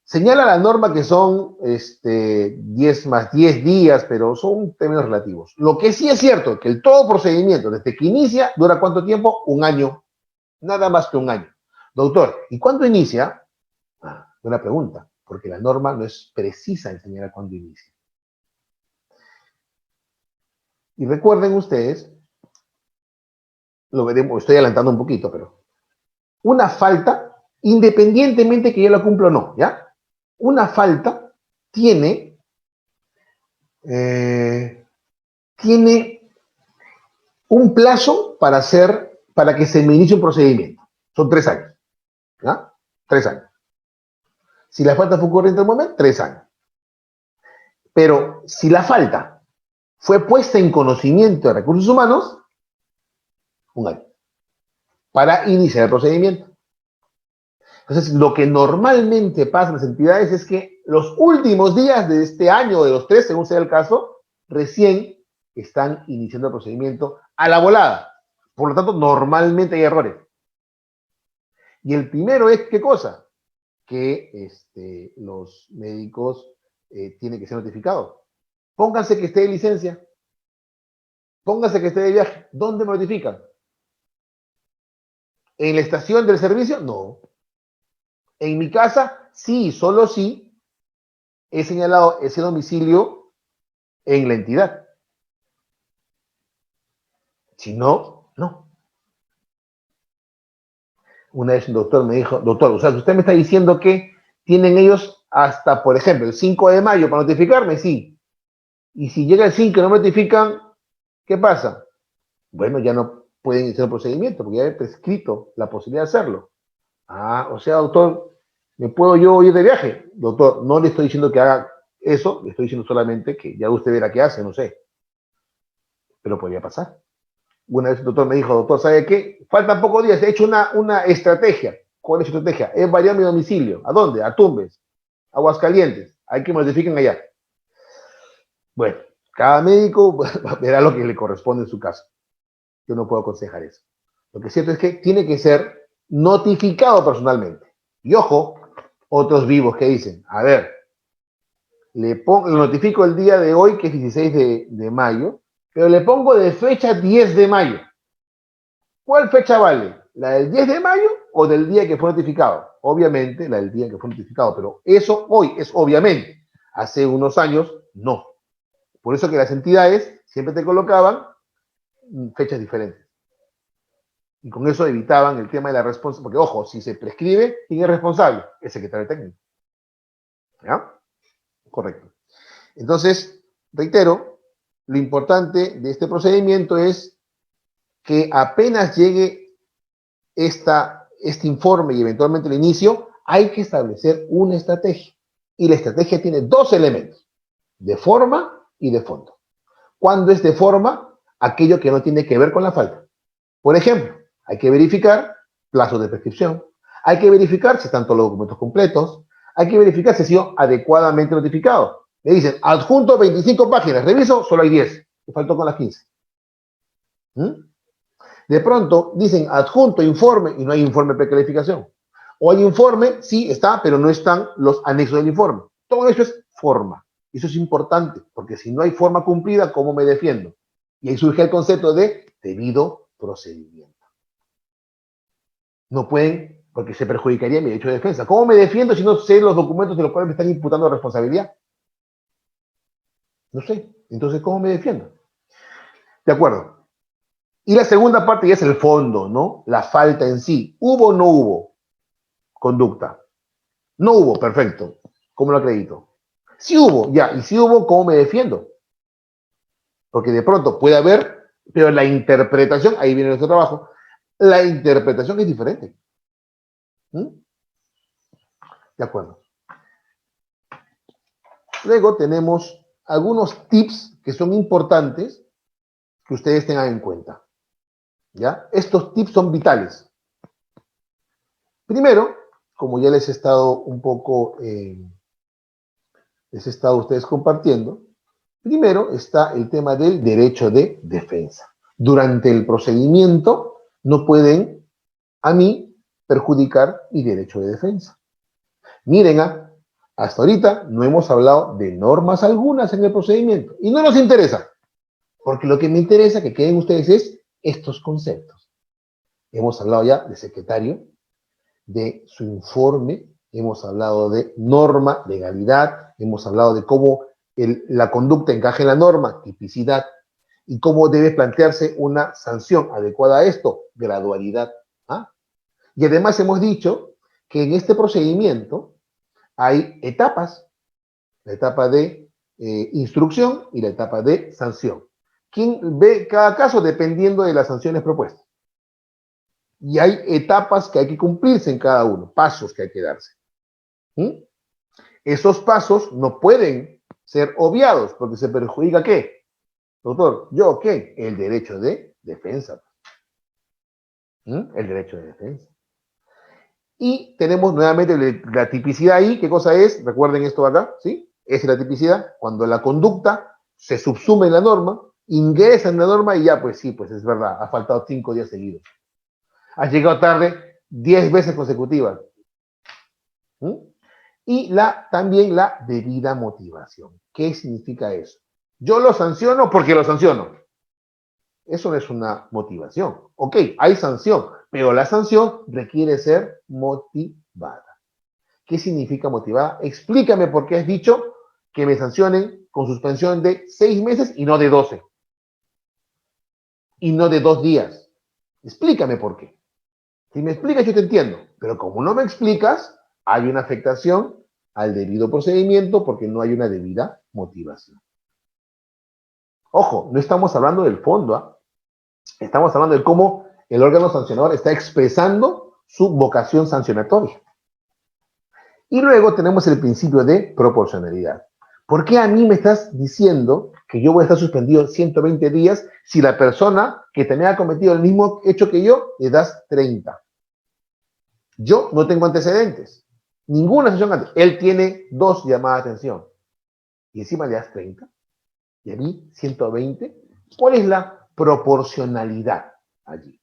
Señala la norma que son 10 más 10 días, pero son términos relativos. Lo que sí es cierto es que el todo procedimiento, desde que inicia, ¿dura cuánto tiempo? Un año. Nada más que un año. Doctor, ¿y cuándo inicia? Buena pregunta, porque la norma no es precisa en señalar cuándo inicia. Y recuerden ustedes, lo veremos, estoy adelantando un poquito, pero una falta, independientemente que yo la cumpla o no, ¿ya? Una falta tiene un plazo para que se me inicie un procedimiento. Son 3 años, ¿ya? 3 años. Si la falta fue ocurrente al momento, 3 años. Pero si la falta fue puesta en conocimiento de recursos humanos, 1 año. Para iniciar el procedimiento. Entonces, lo que normalmente pasa en las entidades es que los últimos días de este año, o de los 3, según sea el caso, recién están iniciando el procedimiento a la volada. Por lo tanto, normalmente hay errores. Y el primero es, ¿qué cosa? Que los médicos tienen que ser notificados. Pónganse que esté de licencia. Pónganse que esté de viaje. ¿Dónde me notifican? ¿En la estación del servicio? No. En mi casa, sí, solo sí he señalado ese domicilio en la entidad. Si no, no. Una vez un doctor me dijo, doctor, o sea, usted me está diciendo que tienen ellos hasta, por ejemplo, el 5 de mayo para notificarme, sí. Y si llega el 5 y no me notifican, ¿qué pasa? Bueno, ya no pueden iniciar el procedimiento porque ya he prescrito la posibilidad de hacerlo. Ah, o sea, doctor, ¿me puedo yo ir de viaje? Doctor, no le estoy diciendo que haga eso, le estoy diciendo solamente que ya usted verá qué hace, no sé. Pero podría pasar. Una vez el doctor me dijo, doctor, ¿sabe qué? Faltan pocos días, he hecho una estrategia. ¿Cuál es su estrategia? Es variar mi domicilio. ¿A dónde? A Tumbes, Aguascalientes. Hay que me notifiquen allá. Bueno, cada médico verá lo que le corresponde en su caso. Yo no puedo aconsejar eso. Lo que es cierto es que tiene que ser notificado personalmente. Y ojo, otros vivos que dicen, a ver, lo notifico el día de hoy, que es 16 de mayo, pero le pongo de fecha 10 de mayo. ¿Cuál fecha vale? ¿La del 10 de mayo o del día que fue notificado? Obviamente la del día que fue notificado, pero eso hoy es obviamente. Hace unos años, no. Por eso que las entidades siempre te colocaban fechas diferentes. Y con eso evitaban el tema de la responsabilidad. Porque, ojo, si se prescribe, ¿quién es responsable? El secretario técnico. ¿Ya? Correcto. Entonces, reitero, lo importante de este procedimiento es que apenas llegue este informe y eventualmente el inicio, hay que establecer una estrategia. Y la estrategia tiene dos elementos, de forma y de fondo. ¿Cuándo es de forma? Aquello que no tiene que ver con la falta. Por ejemplo, hay que verificar plazos de prescripción, hay que verificar si están todos los documentos completos, hay que verificar si ha sido adecuadamente notificado. Me dicen, adjunto 25 páginas, reviso, solo hay 10, me faltó con las 15. ¿Mm? De pronto dicen adjunto informe y no hay informe de precalificación. O hay informe, sí está, pero no están los anexos del informe. Todo eso es forma. Y eso es importante, porque si no hay forma cumplida, ¿cómo me defiendo? Y ahí surge el concepto de debido procedimiento. No pueden, porque se perjudicaría mi derecho de defensa. ¿Cómo me defiendo si no sé los documentos de los cuales me están imputando responsabilidad? No sé. Entonces, ¿cómo me defiendo? De acuerdo. Y la segunda parte ya es el fondo, ¿no? La falta en sí. ¿Hubo o no hubo conducta? No hubo, perfecto. ¿Cómo lo acredito? Sí hubo, ya. Y si hubo, ¿cómo me defiendo? Porque de pronto puede haber, pero la interpretación, ahí viene nuestro trabajo, la interpretación es diferente. ¿Mm? De acuerdo. Luego tenemos algunos tips que son importantes que ustedes tengan en cuenta. ¿Ya? Estos tips son vitales. Primero, como ya les he estado un poco, les he estado ustedes compartiendo, primero está el tema del derecho de defensa. Durante el procedimiento no pueden a mí perjudicar mi derecho de defensa. Miren, hasta ahorita no hemos hablado de normas algunas en el procedimiento y no nos interesa, porque lo que me interesa que queden ustedes es estos conceptos. Hemos hablado ya de secretario, de su informe, hemos hablado de norma, legalidad, hemos hablado de cómo la conducta encaja en la norma, tipicidad, y cómo debe plantearse una sanción adecuada a esto, gradualidad. ¿Ah? Y además hemos dicho que en este procedimiento hay etapas, la etapa de instrucción y la etapa de sanción. ¿Quién ve cada caso dependiendo de las sanciones propuestas? Y hay etapas que hay que cumplirse en cada uno, pasos que hay que darse. ¿Mm? Esos pasos no pueden ser obviados porque se perjudica ¿qué? Doctor, ¿yo qué? El derecho de defensa. ¿Mm? El derecho de defensa. Y tenemos nuevamente la tipicidad ahí. ¿Qué cosa es? Recuerden esto acá, ¿sí? Esa es la tipicidad. Cuando la conducta se subsume en la norma, ingresa en la norma y ya, pues sí, pues es verdad, ha faltado 5 días seguidos. Has llegado tarde 10 veces consecutivas. ¿Mm? Y también la debida motivación. ¿Qué significa eso? Yo lo sanciono porque lo sanciono. Eso no es una motivación. Ok, hay sanción, pero la sanción requiere ser motivada. ¿Qué significa motivada? Explícame por qué has dicho que me sancionen con suspensión de 6 meses y no de 12. Y no de 2 días. Explícame por qué. Si me explicas, yo te entiendo. Pero como no me explicas, hay una afectación al debido procedimiento porque no hay una debida motivación. Ojo, no estamos hablando del fondo, ¿eh? Estamos hablando de cómo el órgano sancionador está expresando su vocación sancionatoria. Y luego tenemos el principio de proporcionalidad. ¿Por qué a mí me estás diciendo que yo voy a estar suspendido 120 días si la persona que también ha cometido el mismo hecho que yo le das 30? Yo no tengo antecedentes. Ninguna sanción antes. Él tiene 2 llamadas de atención. Y encima le das 30. Y a mí 120. ¿Cuál es la proporcionalidad allí?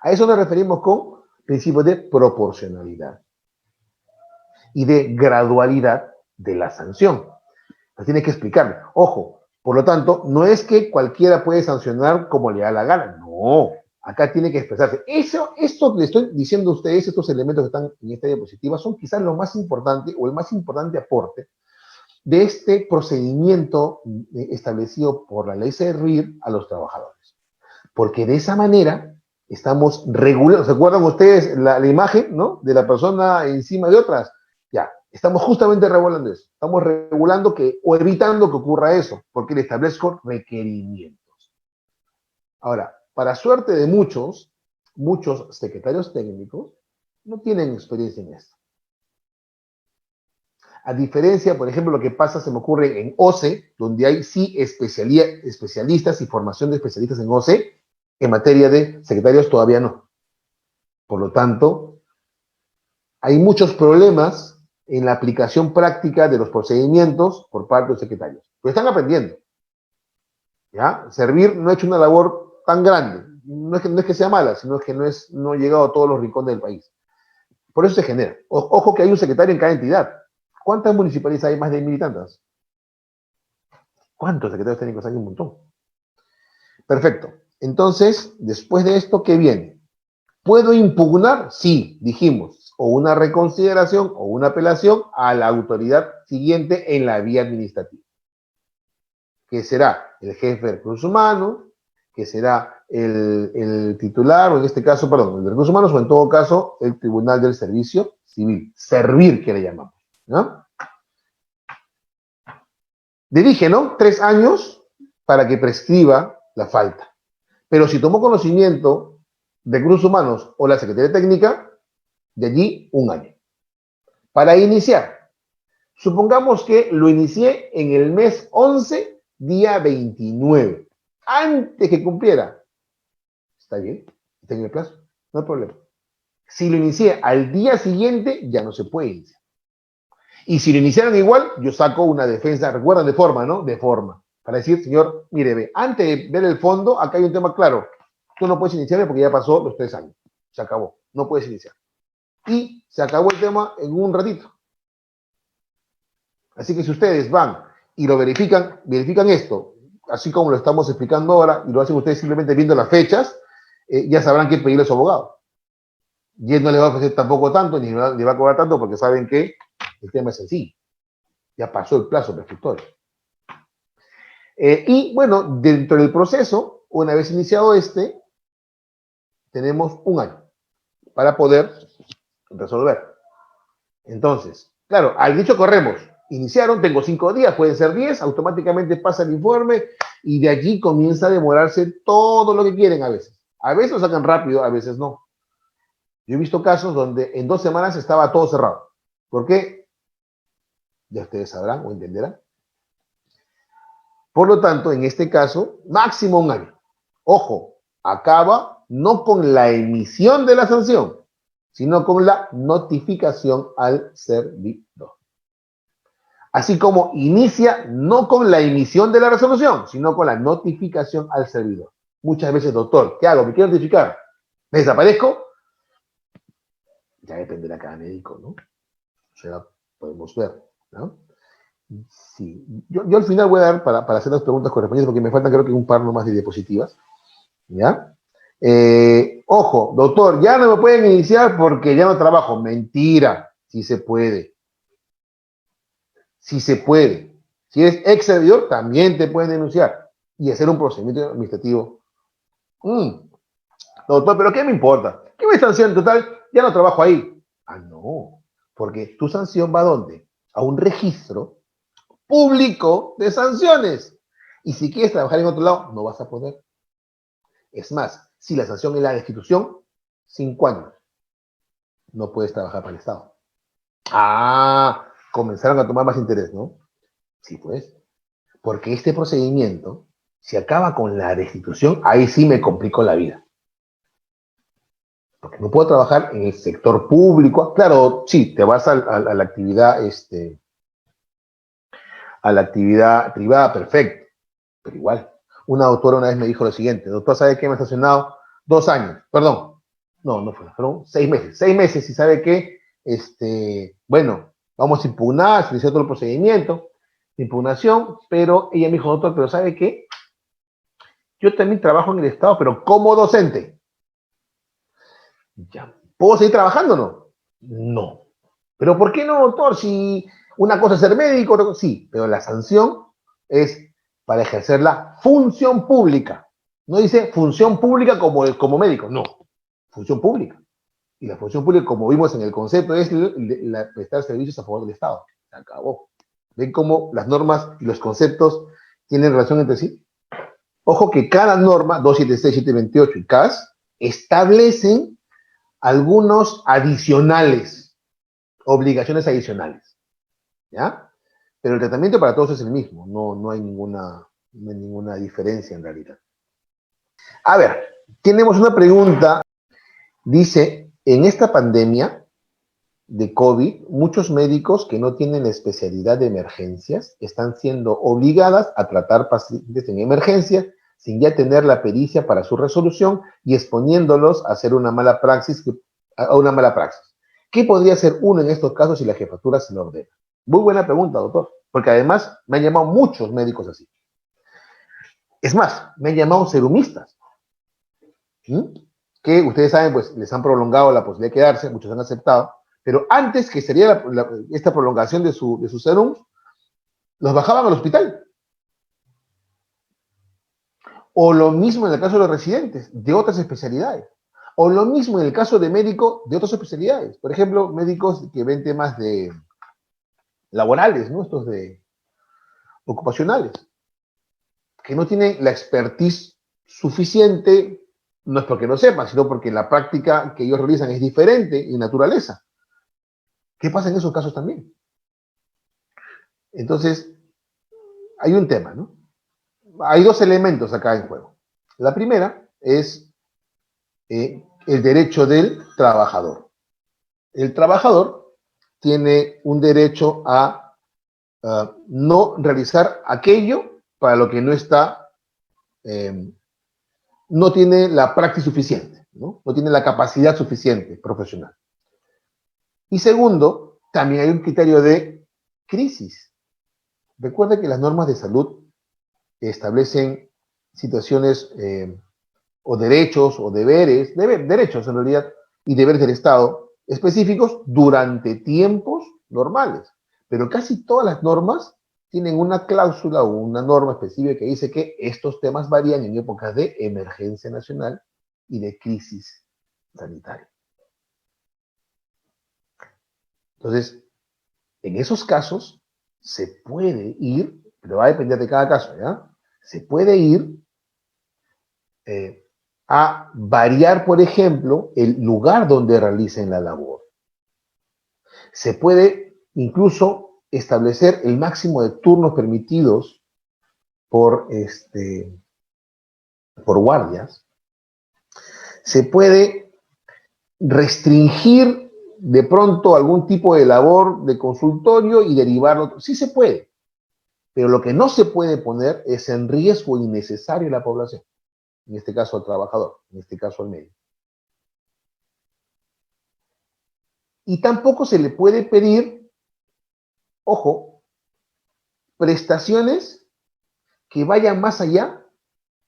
A eso nos referimos con principios de proporcionalidad y de gradualidad de la sanción. Lo tienes que explicarme. Ojo, por lo tanto, no es que cualquiera puede sancionar como le da la gana. No, acá tiene que expresarse. Esto que le estoy diciendo a ustedes, estos elementos que están en esta diapositiva, son quizás lo más importante o el más importante aporte de este procedimiento establecido por la ley CERRIR a los trabajadores. Porque de esa manera estamos regulando. ¿Se acuerdan ustedes la imagen, ¿no?, de la persona encima de otras? Ya, estamos justamente regulando eso. Estamos regulando o evitando que ocurra eso, porque le establezco requerimientos. Ahora, para suerte de muchos secretarios técnicos no tienen experiencia en esto. A diferencia, por ejemplo, lo que pasa, se me ocurre en OCE, donde hay sí especialistas y formación de especialistas en OCE, en materia de secretarios todavía no. Por lo tanto, hay muchos problemas en la aplicación práctica de los procedimientos por parte de los secretarios. Pero están aprendiendo. ¿Ya? Servir no ha hecho una labor tan grande. No es que sea mala, sino que no ha llegado a todos los rincones del país. Por eso se genera. Ojo que hay un secretario en cada entidad. ¿Cuántas municipalidades hay? Más de 1.000 y tantas. ¿Cuántos secretarios técnicos hay? Un montón. Perfecto. Entonces, después de esto, ¿qué viene? ¿Puedo impugnar? Sí, dijimos. O una reconsideración o una apelación a la autoridad siguiente en la vía administrativa. Que será el jefe de recursos humanos, que será el titular, o en este caso, perdón, el de recursos humanos, o en todo caso, el Tribunal del Servicio Civil. Servir, que le llamamos, ¿no? Le dije, ¿no? 3 años para que prescriba la falta. Pero si tomó conocimiento de recursos humanos o la Secretaría Técnica, de allí 1 año. Para iniciar, supongamos que lo inicié en el mes 11, día 29, antes que cumpliera. Está bien, está en el plazo, no hay problema. Si lo inicié al día siguiente, ya no se puede iniciar. Y si lo iniciaron igual, yo saco una defensa, recuerdan, de forma, ¿no? De forma. Para decir, señor, mire, ve, antes de ver el fondo, acá hay un tema claro. Tú no puedes iniciarme porque ya pasó los 3 años. Se acabó, no puedes iniciar. Y se acabó el tema en un ratito. Así que si ustedes van y lo verifican esto, así como lo estamos explicando ahora, y lo hacen ustedes simplemente viendo las fechas, ya sabrán qué pedirle a su abogado. Y él no le va a ofrecer tampoco tanto, ni le va a cobrar tanto, porque saben que el tema es sencillo. Ya pasó el plazo prescriptorio. Y bueno, dentro del proceso, una vez iniciado tenemos 1 año para poder resolver. Entonces, claro, al dicho corremos. Iniciaron, tengo 5 días, pueden ser 10, automáticamente pasa el informe y de allí comienza a demorarse todo lo que quieren a veces. A veces lo sacan rápido, a veces no. Yo he visto casos donde en 2 semanas estaba todo cerrado. ¿Por qué? Ya ustedes sabrán o entenderán. Por lo tanto, en este caso, máximo 1 año. Ojo, acaba no con la emisión de la sanción, sino con la notificación al servidor. Así como inicia no con la emisión de la resolución, sino con la notificación al servidor. Muchas veces, doctor, ¿qué hago? ¿Me quiero notificar? ¿Me desaparezco? Ya dependerá cada médico, ¿no? O sea, podemos ver, ¿no? Sí. Yo al final voy a dar para hacer las preguntas correspondientes, porque me faltan creo que un par nomás de diapositivas. ¿Ya? Ojo, doctor, ya no me pueden iniciar porque ya no trabajo. Mentira. Sí se puede. Sí se puede. Si eres ex servidor, también te pueden denunciar y hacer un procedimiento administrativo. Doctor, ¿pero qué me importa? ¿Qué me sanción total? Ya no trabajo ahí. Ah, no. Porque tu sanción va ¿a dónde? A un registro público de sanciones. Y si quieres trabajar en otro lado, no vas a poder. Es más, si la sanción es la destitución, 5 años. No puedes trabajar para el Estado. Ah, comenzaron a tomar más interés, ¿no? Sí, pues. Porque este procedimiento, si acaba con la destitución, ahí sí me complicó la vida. Porque no puedo trabajar en el sector público. Claro, sí, te vas a la actividad, a la actividad privada, perfecto. Pero igual, una doctora una vez me dijo lo siguiente: doctor, ¿sabe qué? Me ha estacionado 2 años, perdón, no fue, fueron 6 meses, 6 meses, y ¿sabe qué? Bueno, vamos a impugnar, se inició todo el procedimiento de impugnación, pero ella me dijo: doctor, pero ¿sabe qué? Yo también trabajo en el Estado, pero como docente. Ya, ¿puedo seguir trabajando o no? No. ¿Pero por qué no, doctor? Si una cosa es ser médico, otra cosa, sí, pero la sanción es para ejercer la función pública. No dice función pública como médico, no. Función pública. Y la función pública, como vimos en el concepto, es prestar servicios a favor del Estado. Se acabó. ¿Ven cómo las normas y los conceptos tienen relación entre sí? Ojo que cada norma, 276, 728 y CAS, establecen algunos adicionales, obligaciones adicionales, ¿ya? Pero el tratamiento para todos es el mismo, no hay ninguna diferencia en realidad. A ver, tenemos una pregunta, dice: en esta pandemia de COVID, muchos médicos que no tienen la especialidad de emergencias están siendo obligadas a tratar pacientes en emergencia sin ya tener la pericia para su resolución y exponiéndolos a hacer una mala praxis, ¿Qué podría hacer uno en estos casos si la jefatura se lo ordena? Muy buena pregunta, doctor, porque además me han llamado muchos médicos así. Es más, me han llamado serumistas, que ustedes saben, pues les han prolongado la posibilidad de quedarse, muchos han aceptado, pero antes que sería esta prolongación de su serum, los bajaban al hospital. O lo mismo en el caso de los residentes, de otras especialidades. O lo mismo en el caso de médicos de otras especialidades. Por ejemplo, médicos que ven temas de laborales, ¿no? Estos de ocupacionales, que no tienen la expertise suficiente, no es porque no sepan, sino porque la práctica que ellos realizan es diferente en naturaleza. ¿Qué pasa en esos casos también? Entonces, hay un tema, ¿no? Hay dos elementos acá en juego. La primera es el derecho del trabajador. El trabajador tiene un derecho a no realizar aquello para lo que no está, no tiene la práctica suficiente, no tiene la capacidad suficiente profesional. Y segundo, también hay un criterio de crisis. Recuerda que las normas de salud establecen situaciones o derechos o deberes, derechos en realidad, y deberes del Estado específicos durante tiempos normales. Pero casi todas las normas tienen una cláusula o una norma específica que dice que estos temas varían en épocas de emergencia nacional y de crisis sanitaria. Entonces, en esos casos se puede ir, pero va a depender de cada caso, ¿ya? Se puede ir a variar, por ejemplo, el lugar donde realicen la labor. Se puede incluso establecer el máximo de turnos permitidos por guardias. Se puede restringir de pronto algún tipo de labor de consultorio y derivarlo. Sí se puede, pero lo que no se puede poner es en riesgo innecesario a la población. En este caso al trabajador, en este caso al médico. Y tampoco se le puede pedir, ojo, prestaciones que vayan más allá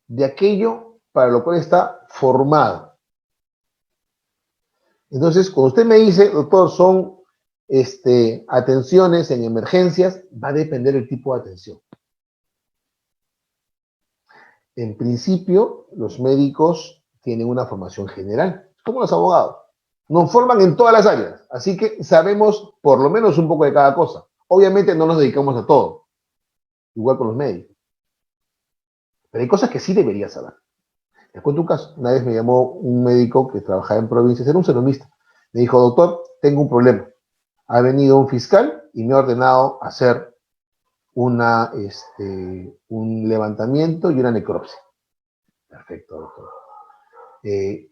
de aquello para lo cual está formado. Entonces, cuando usted me dice: doctor, son atenciones en emergencias, va a depender del tipo de atención. En principio, los médicos tienen una formación general, como los abogados. Nos forman en todas las áreas, así que sabemos por lo menos un poco de cada cosa. Obviamente no nos dedicamos a todo, igual con los médicos. Pero hay cosas que sí deberías saber. Les cuento un caso. Una vez me llamó un médico que trabajaba en provincias, era un cenomista. Me dijo, doctor, tengo un problema. Ha venido un fiscal y me ha ordenado hacer un levantamiento y una necropsia. Perfecto, doctor.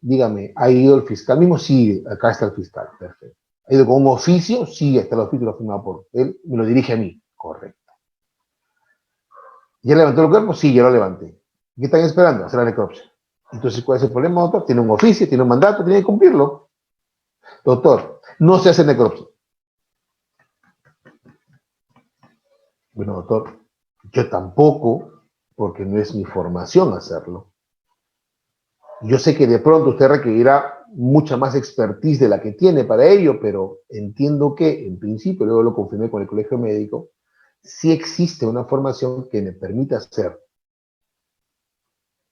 Dígame, ¿ha ido el fiscal mismo? Sí, acá está el fiscal. Perfecto. ¿Ha ido con un oficio? Sí, está el oficio, lo firmado por él, me lo dirige a mí. Correcto. ¿Ya levantó el cuerpo? Sí, ya lo levanté. ¿Qué están esperando? Hacer la necropsia. Entonces, ¿cuál es el problema, doctor? Tiene un oficio, tiene un mandato, tiene que cumplirlo. Doctor, no se hace necropsia. Bueno, doctor, yo tampoco, porque no es mi formación hacerlo. Yo sé que de pronto usted requerirá mucha más expertise de la que tiene para ello, pero entiendo que, en principio, luego lo confirmé con el colegio médico, sí existe una formación que me permita hacer.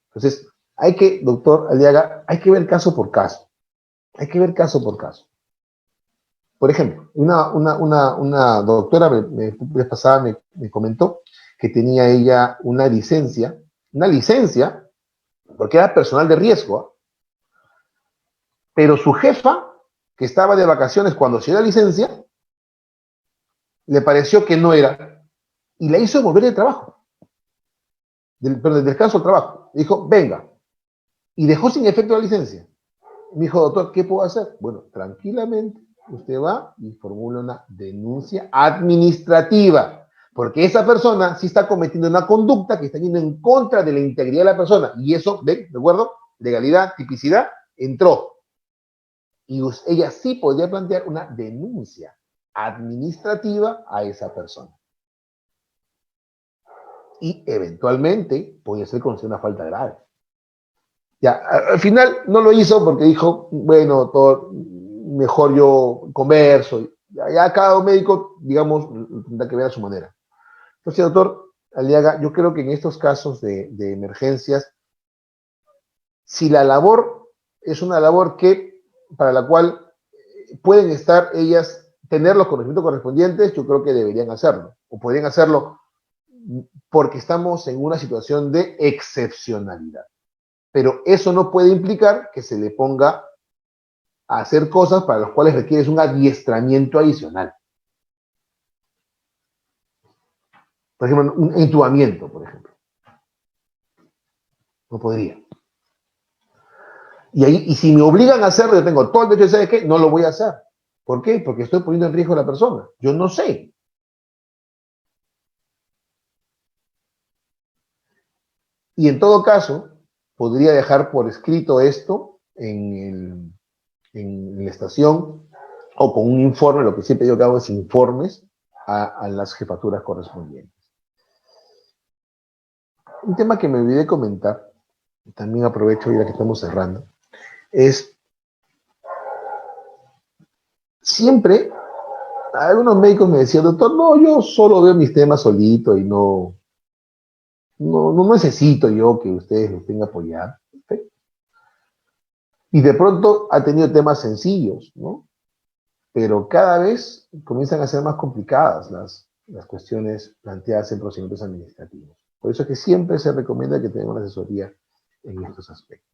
Entonces, doctor Aliaga, hay que ver caso por caso. Hay que ver caso por caso. Por ejemplo, una doctora vez pasada me comentó que tenía ella una licencia, porque era personal de riesgo, pero su jefa, que estaba de vacaciones cuando se dio la licencia, le pareció que no era, y la hizo volver de trabajo, del descanso al trabajo. Dijo, venga, y dejó sin efecto la licencia. Me dijo, doctor, ¿qué puedo hacer? Bueno, tranquilamente, usted va y formula una denuncia administrativa, porque esa persona sí está cometiendo una conducta que está yendo en contra de la integridad de la persona, y eso, ¿ven? ¿De acuerdo? Legalidad, tipicidad, entró. Y ella sí podría plantear una denuncia administrativa a esa persona. Y eventualmente puede ser considerada una falta grave. Ya, al final no lo hizo porque dijo, bueno, doctor, mejor yo converso. Ya cada médico, digamos, tendrá que ver a su manera. Entonces, doctor Aliaga, yo creo que en estos casos de emergencias, si la labor es una labor para la cual pueden estar ellas, tener los conocimientos correspondientes, yo creo que deberían hacerlo. O podrían hacerlo porque estamos en una situación de excepcionalidad. Pero eso no puede implicar que se le ponga a hacer cosas para las cuales requieres un adiestramiento adicional. Por ejemplo, un entubamiento, por ejemplo. No podría. Y si me obligan a hacerlo, yo tengo todo el derecho de saber qué, no lo voy a hacer. ¿Por qué? Porque estoy poniendo en riesgo a la persona. Yo no sé. Y en todo caso, podría dejar por escrito esto en la estación o con un informe, lo que siempre yo hago es informes a las jefaturas correspondientes. Un tema que me olvidé comentar, también aprovecho ya que estamos cerrando, es siempre, algunos médicos me decían, doctor, no, yo solo veo mis temas solito y no necesito yo que ustedes me estén apoyando. ¿Sí? Y de pronto ha tenido temas sencillos, ¿no? Pero cada vez comienzan a ser más complicadas las cuestiones planteadas en procedimientos administrativos. Por eso es que siempre se recomienda que tengan una asesoría en estos aspectos.